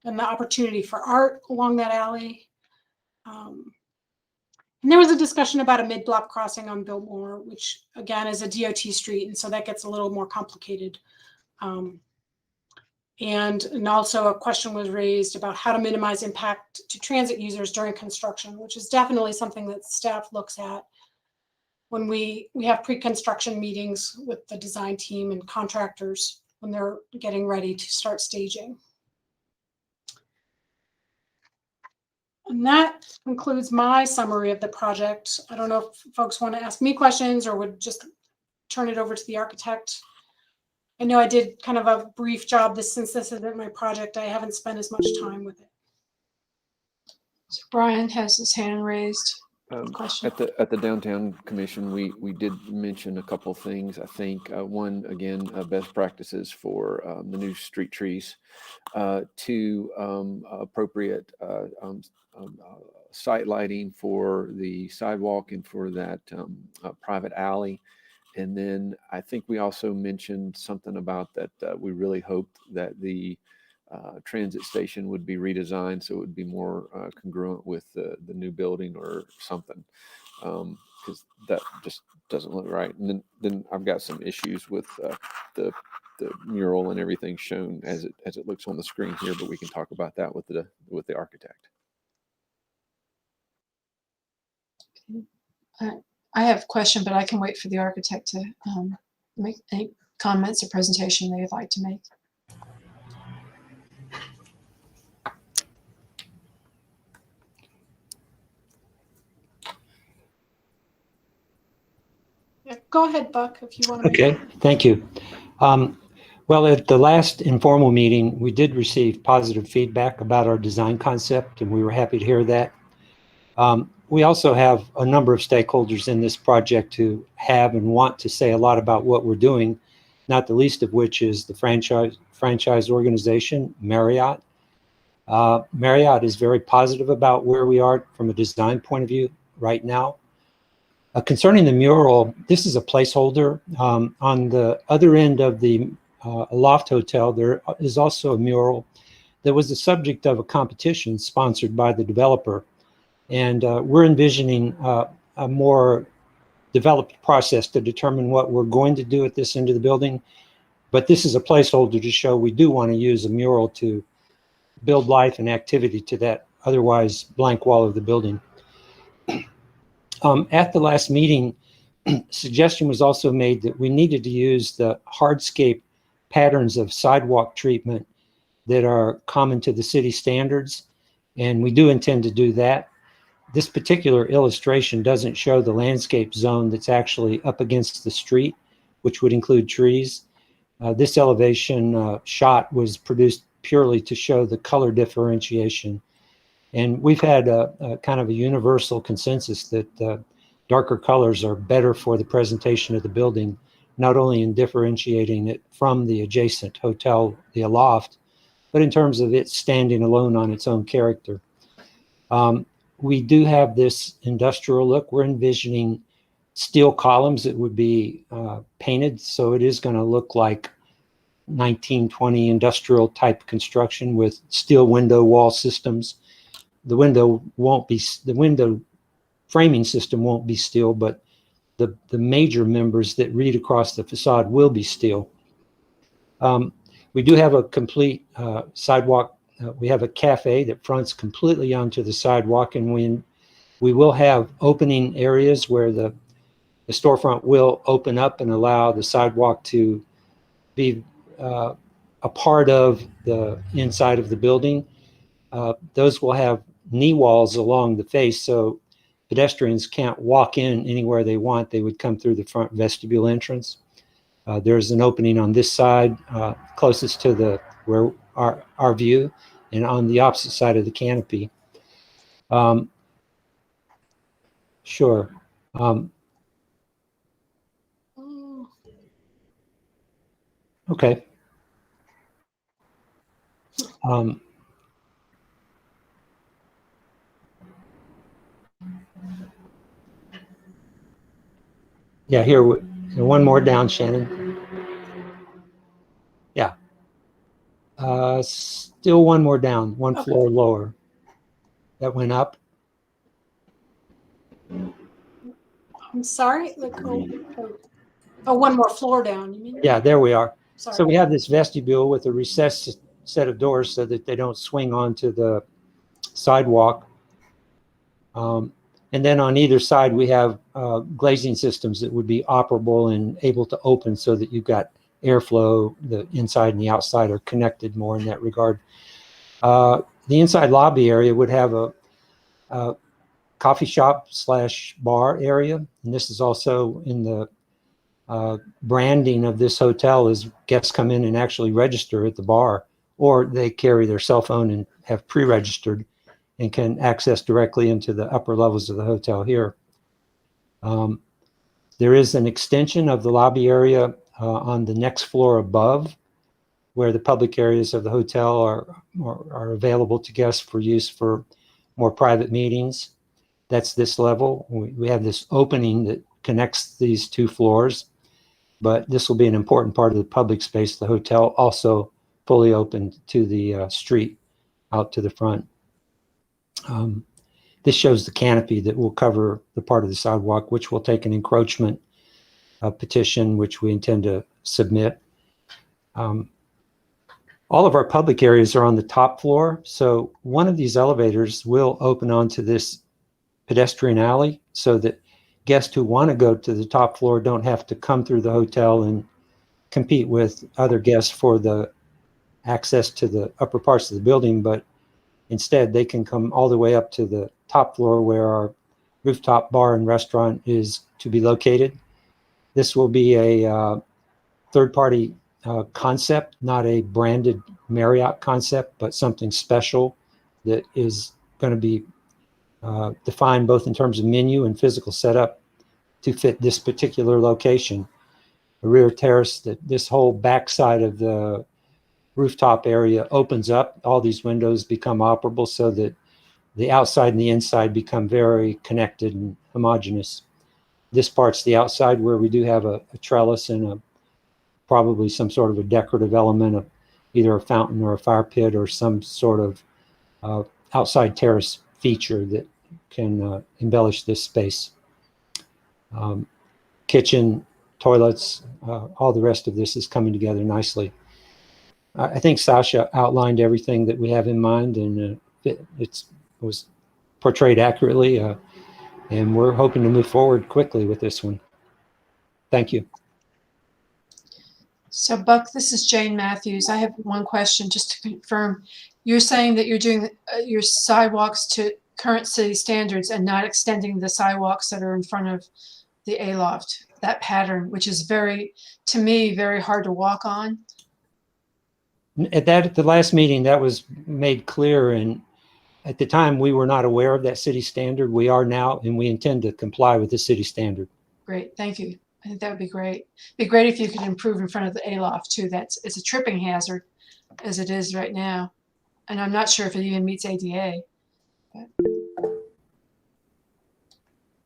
and the opportunity for art along that alley. And there was a discussion about a mid-block crossing on Biltmore, which again is a DOT street, and so that gets a little more complicated. And also a question was raised about how to minimize impact to transit users during construction, which is definitely something that staff looks at when we have pre-construction meetings with the design team and contractors when they're getting ready to start staging. And that concludes my summary of the project. I don't know if folks want to ask me questions or would just turn it over to the architect. I know I did kind of a brief job since this isn't my project. I haven't spent as much time with it. So Brian has his hand raised. question? At the downtown commission, we did mention a couple things. I think one, again, best practices for the new street trees. Two, appropriate site lighting for the sidewalk and for that private alley. And then I think we also mentioned something about that we really hoped that the transit station would be redesigned so it would be more congruent with the new building or something, because that just doesn't look right. And then I've got some issues with the mural and everything shown as it looks on the screen here, but we can talk about that with the architect. I have a question, but I can wait for the architect to make any comments or presentation they'd like to make. Yeah, go ahead, Buck, if you want to. Okay, thank you. Well, at the last informal meeting, we did receive positive feedback about our design concept, and we were happy to hear that. We also have a number of stakeholders in this project who have and want to say a lot about what we're doing, not the least of which is the franchise organization, Marriott. Marriott is very positive about where we are from a design point of view right now. Concerning the mural, this is a placeholder. On the other end of the Loft Hotel, there is also a mural that was the subject of a competition sponsored by the developer. And we're envisioning a more developed process to determine what we're going to do at this end of the building. But this is a placeholder to show we do want to use a mural to build life and activity to that otherwise blank wall of the building. At the last meeting, suggestion was also made that we needed to use the hardscape patterns of sidewalk treatment that are common to the city standards, and we do intend to do that. This particular illustration doesn't show the landscape zone that's actually up against the street, which would include trees. This elevation shot was produced purely to show the color differentiation. And we've had a kind of a universal consensus that darker colors are better for the presentation of the building, not only in differentiating it from the adjacent hotel, the Aloft, but in terms of it standing alone on its own character. We do have this industrial look. We're envisioning steel columns that would be painted, so it is going to look like 1920 industrial type construction with steel window wall systems. The window framing system won't be steel, but the major members that read across the facade will be steel. We do have a complete sidewalk. We have a cafe that fronts completely onto the sidewalk, and we will have opening areas where the storefront will open up and allow the sidewalk to be a part of the inside of the building. Those will have knee walls along the face, so pedestrians can't walk in anywhere they want. They would come through the front vestibule entrance. There's an opening on this side, closest to where our view, and on the opposite side of the canopy. Sure. Okay. Yeah, here, one more down, Shannon. Yeah. Still one more down, one Okay. floor lower. That went up. I'm sorry. Like, one more floor down. You mean? Yeah, there we are. Sorry. So we have this vestibule with a recessed set of doors so that they don't swing onto the sidewalk. And then on either side, we have glazing systems that would be operable and able to open so that you've got airflow. The inside and the outside are connected more in that regard. The inside lobby area would have a coffee shop / bar area. And this is also in the branding of this hotel, as guests come in and actually register at the bar, or they carry their cell phone and have pre-registered. and can access directly into the upper levels of the hotel here. There is an extension of the lobby area on the next floor above, where the public areas of the hotel are available to guests for use for more private meetings. That's this level. We have this opening that connects these two floors, but this will be an important part of the public space. The hotel also fully open to the street out to the front. This shows the canopy that will cover the part of the sidewalk, which will take an encroachment petition, which we intend to submit. All of our public areas are on the top floor, so one of these elevators will open onto this pedestrian alley so that guests who want to go to the top floor don't have to come through the hotel and compete with other guests for the access to the upper parts of the building, but instead they can come all the way up to the top floor where our rooftop bar and restaurant is to be located. This will be a third-party concept, not a branded Marriott concept, but something special that is going to be defined both in terms of menu and physical setup to fit this particular location. The rear terrace, that this whole backside of the rooftop area opens up. All these windows become operable so that the outside and the inside become very connected and homogeneous. This part's the outside where we do have a trellis and probably some sort of a decorative element of either a fountain or a fire pit or some sort of outside terrace feature that can embellish this space. Kitchen, toilets, all the rest of this is coming together nicely. I think Sasha outlined everything that we have in mind, and it was portrayed accurately, and we're hoping to move forward quickly with this one. Thank you. So Buck, this is Jane Matthews. I have one question just to confirm. You're saying that you're doing your sidewalks to current city standards and not extending the sidewalks that are in front of the A-loft, that pattern, which is to me, very hard to walk on. At the last meeting, that was made clear, and at the time we were not aware of that city standard. We are now, and we intend to comply with the city standard. Great, thank you. I think that would be great. It'd be great if you could improve in front of the A-loft too. It's a tripping hazard as it is right now. And I'm not sure if it even meets ADA. But.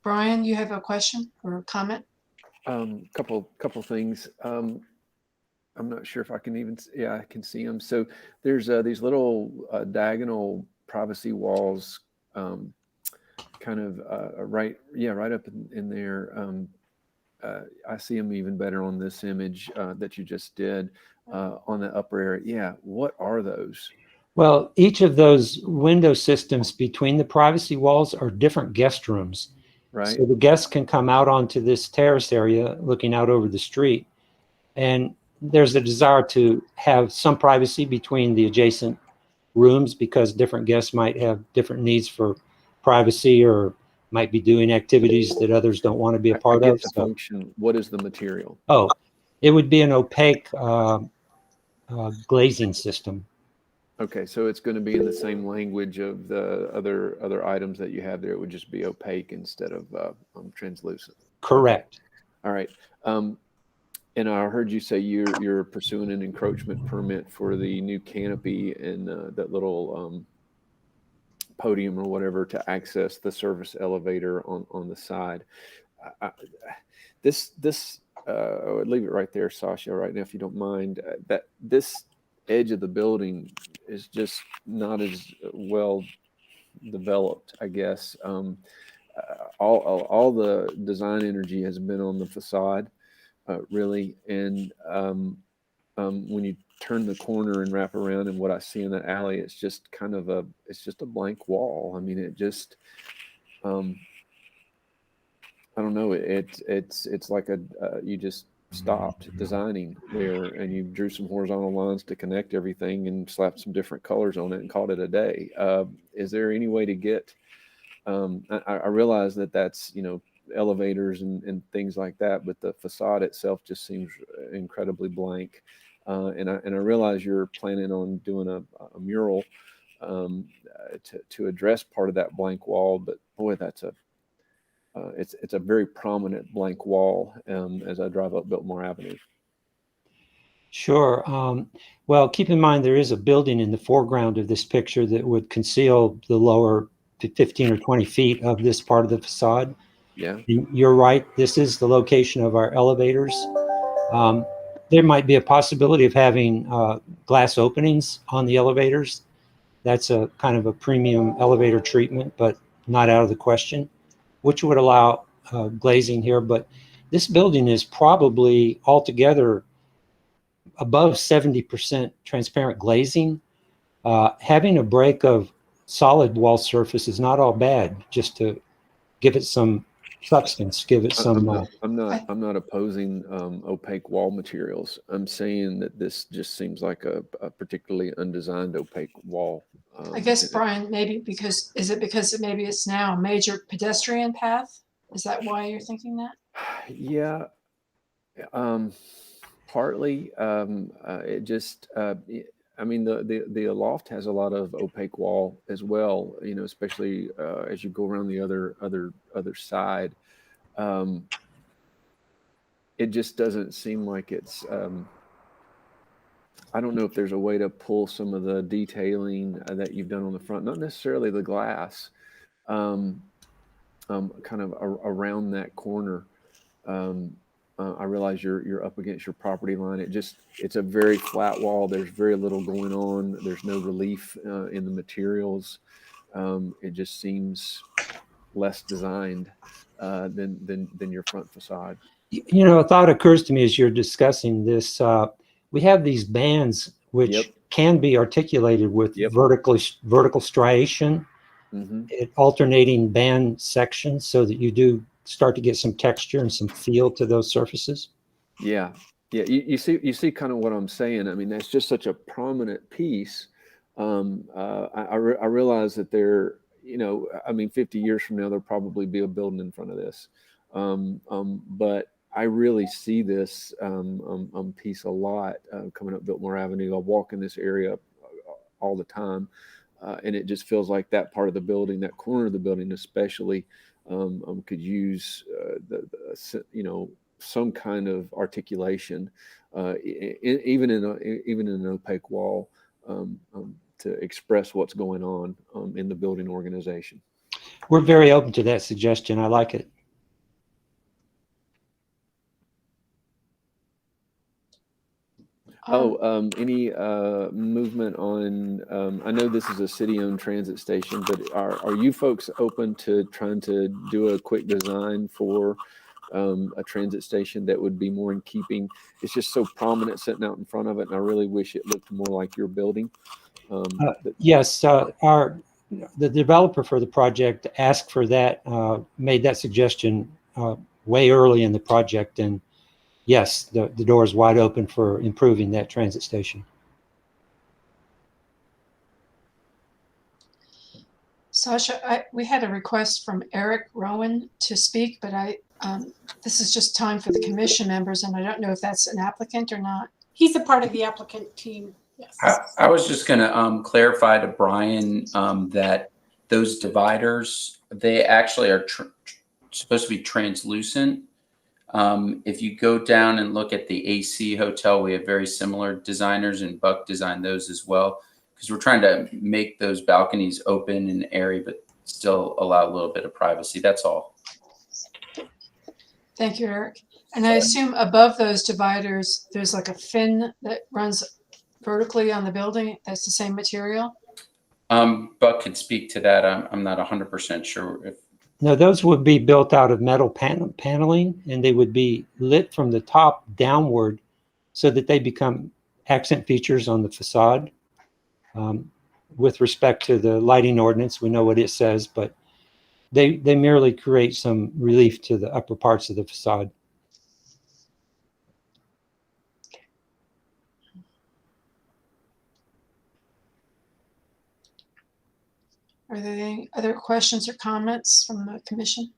Brian, you have a question or a comment? Couple things. I'm not sure if I can even, yeah, I can see them. So there's these little diagonal privacy walls kind of right up in there. I see them even better on this image that you just did on the upper area. Yeah, what are those? Well, each of those window systems between the privacy walls are different guest rooms. Right. So the guests can come out onto this terrace area looking out over the street. And there's a desire to have some privacy between the adjacent rooms because different guests might have different needs for privacy or might be doing activities that others don't want to be a part of. The function. What is the material? Oh, it would be an opaque glazing system. Okay, so it's going to be in the same language of the other items that you have there. It would just be opaque instead of translucent. Correct. All right. And I heard you say you're pursuing an encroachment permit for the new canopy and that little podium or whatever to access the service elevator on the side. I would leave it right there, Sasha, right now, if you don't mind. That this edge of the building is just not as well developed, I guess. All the design energy has been on the facade, really. And when you turn the corner and wrap around, and what I see in that alley, it's just kind of a blank wall. I mean, it just, I don't know. It's like you just stopped designing there and you drew some horizontal lines to connect everything and slapped some different colors on it and called it a day. Is there any way to get, I realize that that's, elevators and things like that, but the facade itself just seems incredibly blank. And I realize you're planning on doing a mural to address part of that blank wall. But boy, that's it's a very prominent blank wall as I drive up Biltmore Avenue. Sure. Well, keep in mind there is a building in the foreground of this picture that would conceal the lower 15 or 20 feet of this part of the facade. Yeah. And you're right. This is the location of our elevators. There might be a possibility of having glass openings on the elevators. That's a kind of a premium elevator treatment, but not out of the question, which would allow glazing here. But this building is probably altogether above 70% transparent glazing. Having a break of solid wall surface is not all bad, just to give it some substance, give it some. I'm not opposing opaque wall materials. I'm saying that this just seems like a particularly undesigned opaque wall. I guess, Brian, maybe because maybe it's now a major pedestrian path? Is that why you're thinking that? Yeah. Partly, it just, I mean, the loft has a lot of opaque wall as well, you know, especially as you go around the other side. It just doesn't seem like it's, I don't know if there's a way to pull some of the detailing that you've done on the front, not necessarily the glass, kind of around that corner. I realize you're up against your property line. It's a very flat wall. There's very little going on. There's no relief in the materials. It just seems less designed than your front facade. You know, a thought occurs to me as you're discussing this. We have these bands which can be articulated with vertical striation, alternating band sections, so that you do start to get some texture and some feel to those surfaces. Yeah. You see kind of what I'm saying. I mean, that's just such a prominent piece. I realize that there, you know, I mean, 50 years from now, there'll probably be a building in front of this. But I really see this piece a lot coming up Biltmore Avenue. I walk in this area all the time, and it just feels like that part of the building, that corner of the building especially, could use you know, some kind of articulation, even in an opaque wall, to express what's going on in the building organization. We're very open to that suggestion. I like it. Any movement on, I know this is a city-owned transit station, but are you folks open to trying to do a quick design for a transit station that would be more in keeping? It's just so prominent sitting out in front of it, and I really wish it looked more like your building. Yes, the developer for the project asked for that, made that suggestion way early in the project, and yes, the door is wide open for improving that transit station. Sasha, we had a request from Eric Rowan to speak, but this is just time for the commission members, and I don't know if that's an applicant or not. He's a part of the applicant team. Yes. I was just going to clarify to Brian that those dividers, they actually are supposed to be translucent. If you go down and look at the AC Hotel, we have very similar designers, and Buck designed those as well, because we're trying to make those balconies open and airy, but still allow a little bit of privacy. That's all. Thank you, Eric. And I assume above those dividers, there's like a fin that runs vertically on the building. That's the same material? Buck could speak to that. I'm not 100% sure if. No, those would be built out of metal paneling, and they would be lit from the top downward so that they become accent features on the facade. With respect to the lighting ordinance, we know what it says, but they merely create some relief to the upper parts of the facade. Are there any other questions or comments from the commission?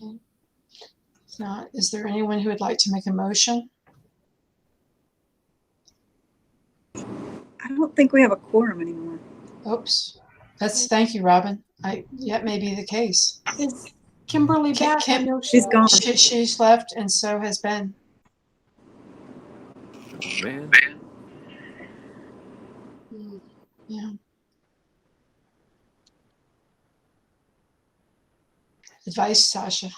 If not, is there anyone who would like to make a motion? don't think we have a quorum anymore. Oops. Thank you, Robin. That may be the case. Is Kimberly back? I know She's gone. She's left, and so has Ben. Oh, man. Yeah. Advice, Sasha.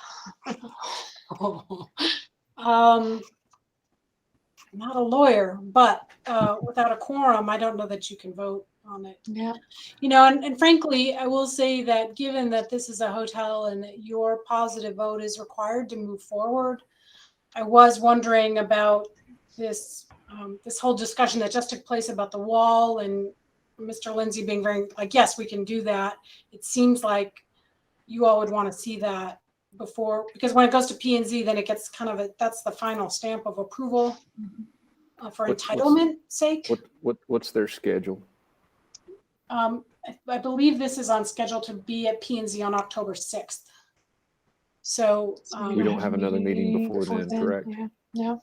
I'm not a lawyer, but without a quorum, I don't know that you can vote on it. Yeah. You know, and frankly, I will say that given that this is a hotel and that your positive vote is required to move forward, I was wondering about this this whole discussion that just took place about the wall and Mr. Lindsay being very like, yes, we can do that. It seems like you all would want to see that before, because when it goes to P&Z, then it gets kind of that's the final stamp of approval for entitlement sake. What's their schedule? I believe this is on schedule to be at P&Z on October 6th. So we don't have another meeting before then, correct? Yeah.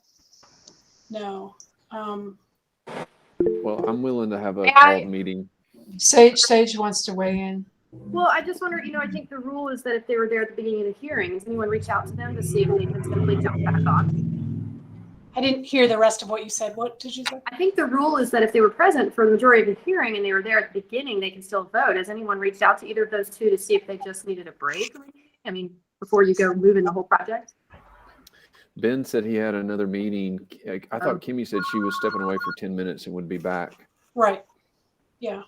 No. Well, I'm willing to have a called meeting. Sage wants to weigh in. Well, I just wonder, I think the rule is that if they were there at the beginning of the hearing, does anyone reach out to them to see if they can simply jump back on? I didn't hear the rest of what you said. What did you say? I think the rule is that if they were present for the majority of the hearing and they were there at the beginning, they can still vote. Has anyone reached out to either of those two to see if they just needed a break? I mean, before you go moving the whole project? Ben said he had another meeting. I thought Kimmy said she was stepping away for 10 minutes and would be back. Right. Yeah.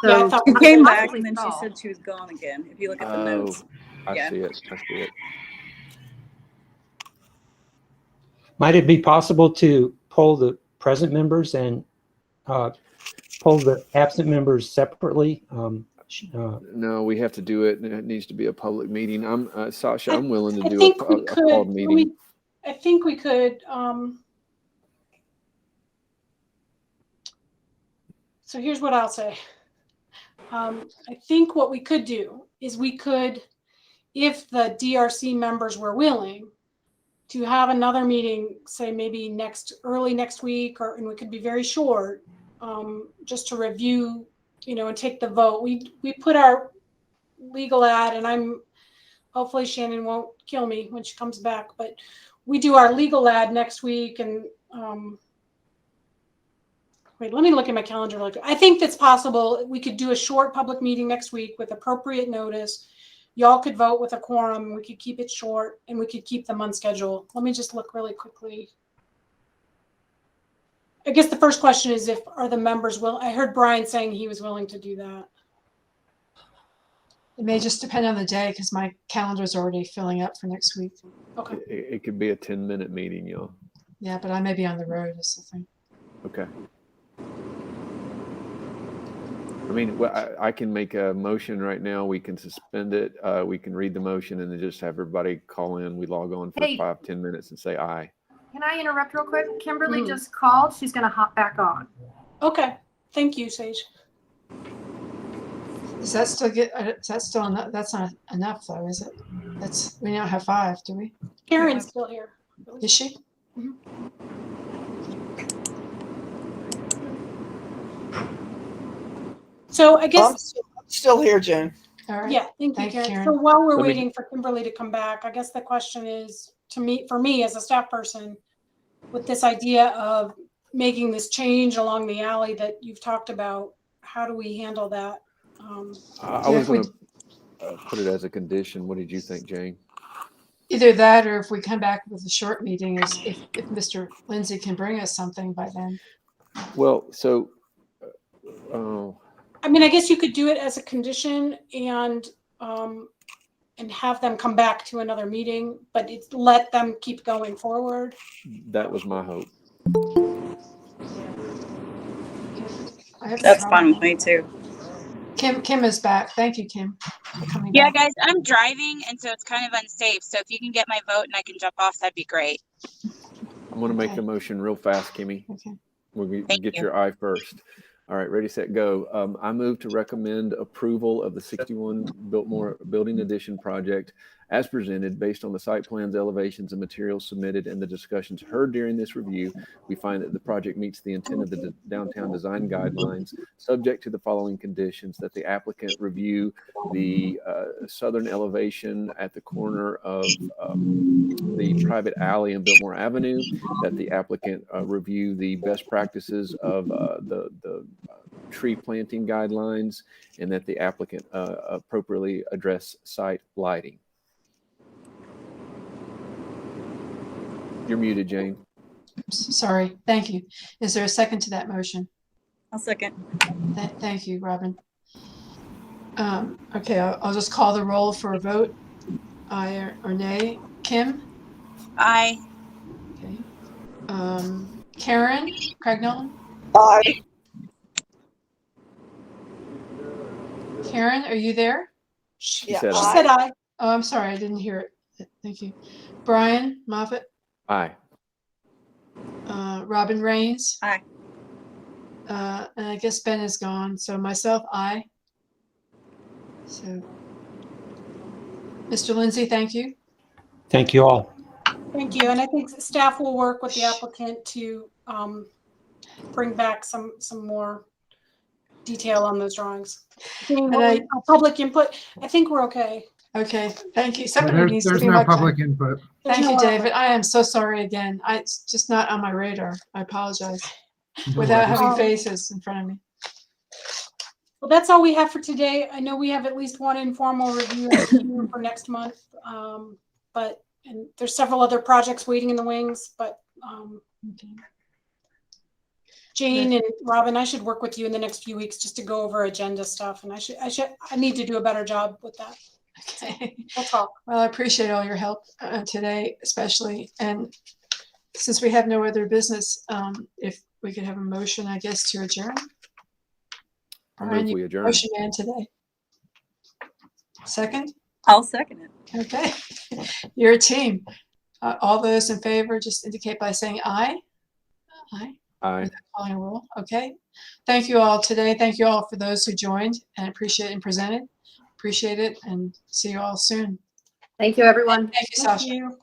So I thought She came back and then she said she was gone again. If you look at the notes. I see it. Might it be possible to poll the present members and poll the absent members separately? No, we have to do it, and it needs to be a public meeting. Sasha, I'm willing to do a could, called meeting. I think we could. So here's what I'll say. I think what we could do is we could, if the DRC members were willing, to have another meeting, say maybe early next week, and we could be very short, just to review, and take the vote. We put our legal ad, and hopefully Shannon won't kill me when she comes back, but we do our legal ad next week. And wait, let me look at my calendar. I think that's possible. We could do a short public meeting next week with appropriate notice. Y'all could vote with a quorum. We could keep it short, and we could keep them on schedule. Let me just look really quickly. I guess the first question is, are the members willing? I heard Brian saying he was willing to do that. It may just depend on the day because my calendar is already filling up for next week. Okay. It could be a 10-minute meeting, y'all. Yeah, but I may be on the road or something. Okay. I mean, I can make a motion right now. We can suspend it. We can read the motion and then just have everybody call in. We log on for 5-10 minutes and say aye. Can I interrupt real quick? Kimberly just called. She's going to hop back on. Okay. Thank you, Sage. Is that still good? Is that still enough? That's not enough, though, is it? We now have 5, do we? Karen's still here. Is she? Mm-hmm. So I guess I'm still here, Jen. All right. Yeah, thank you, Karen. So while we're waiting for Kimberly to come back, I guess the question is for me as a staff person, with this idea of making this change along the alley that you've talked about, how do we handle that? I was going to put it as a condition. What did you think, Jane? Either that, or if we come back with a short meeting, if Mr. Lindsay can bring us something by then. Well, so. I mean, I guess you could do it as a condition and have them come back to another meeting, but let them keep going forward. That was my hope. That's fine with me too. Kim is back. Thank you, Kim, for coming Yeah, back. guys, I'm driving, and so it's kind of unsafe. So if you can get my vote and I can jump off, that'd be great. I'm going to make the motion real fast, Kimmy. Okay. We'll get your aye first. All right, ready, set, go. I move to recommend approval of the 61 Biltmore Building Addition project as presented based on the site plans, elevations, and materials submitted and the discussions heard during this review. We find that the project meets the intent of the downtown design guidelines, subject to the following conditions: that the applicant review the southern elevation at the corner of the private alley in Biltmore Avenue, that the applicant review the best practices of the tree planting guidelines, and that the applicant appropriately address site lighting. You're muted, Jane. Sorry. Thank you. Is there a second to that motion? I'll second. Thank you, Robin. Okay, I'll just call the roll for a vote. Aye or nay. Kim? Aye. Okay. Karen Craig-Knowlton? Aye. Karen, are you there? She Yeah, said She aye. said aye. Oh, I'm sorry. I didn't hear it. Thank you. Brian Moffett? Aye. Robin Rains? Aye. And I guess Ben is gone. So myself, aye. So, Mr. Lindsay, thank you. Thank you all. Thank you. And I think staff will work with the applicant to bring back some more detail on those drawings. Public input, I think we're okay. Okay, thank you. Somebody needs to There's be no my public input. Thank you, no David. I am so sorry again. It's just not on my radar. I apologize. Without having faces in front of me. Well, that's all we have for today. I know we have at least one informal review for next month, but and there's several other projects waiting in the wings. But Jane and Robin, I should work with you in the next few weeks just to go over agenda stuff, and I need to do a better job with that. Okay. We'll talk. Well, I appreciate all your help today, especially. And since we have no other business, if we could have a motion, I guess, to adjourn. Brian, we you adjourn. motion man today. Second? I'll second it. Okay. You're a team. All those in favor, just indicate by saying aye. Aye. Aye. Calling a roll. Okay. Thank you all today. Thank you all for those who joined and appreciate and presented. Appreciate it, and see you all soon. Thank you, everyone. Thank you, Sasha. Thank you.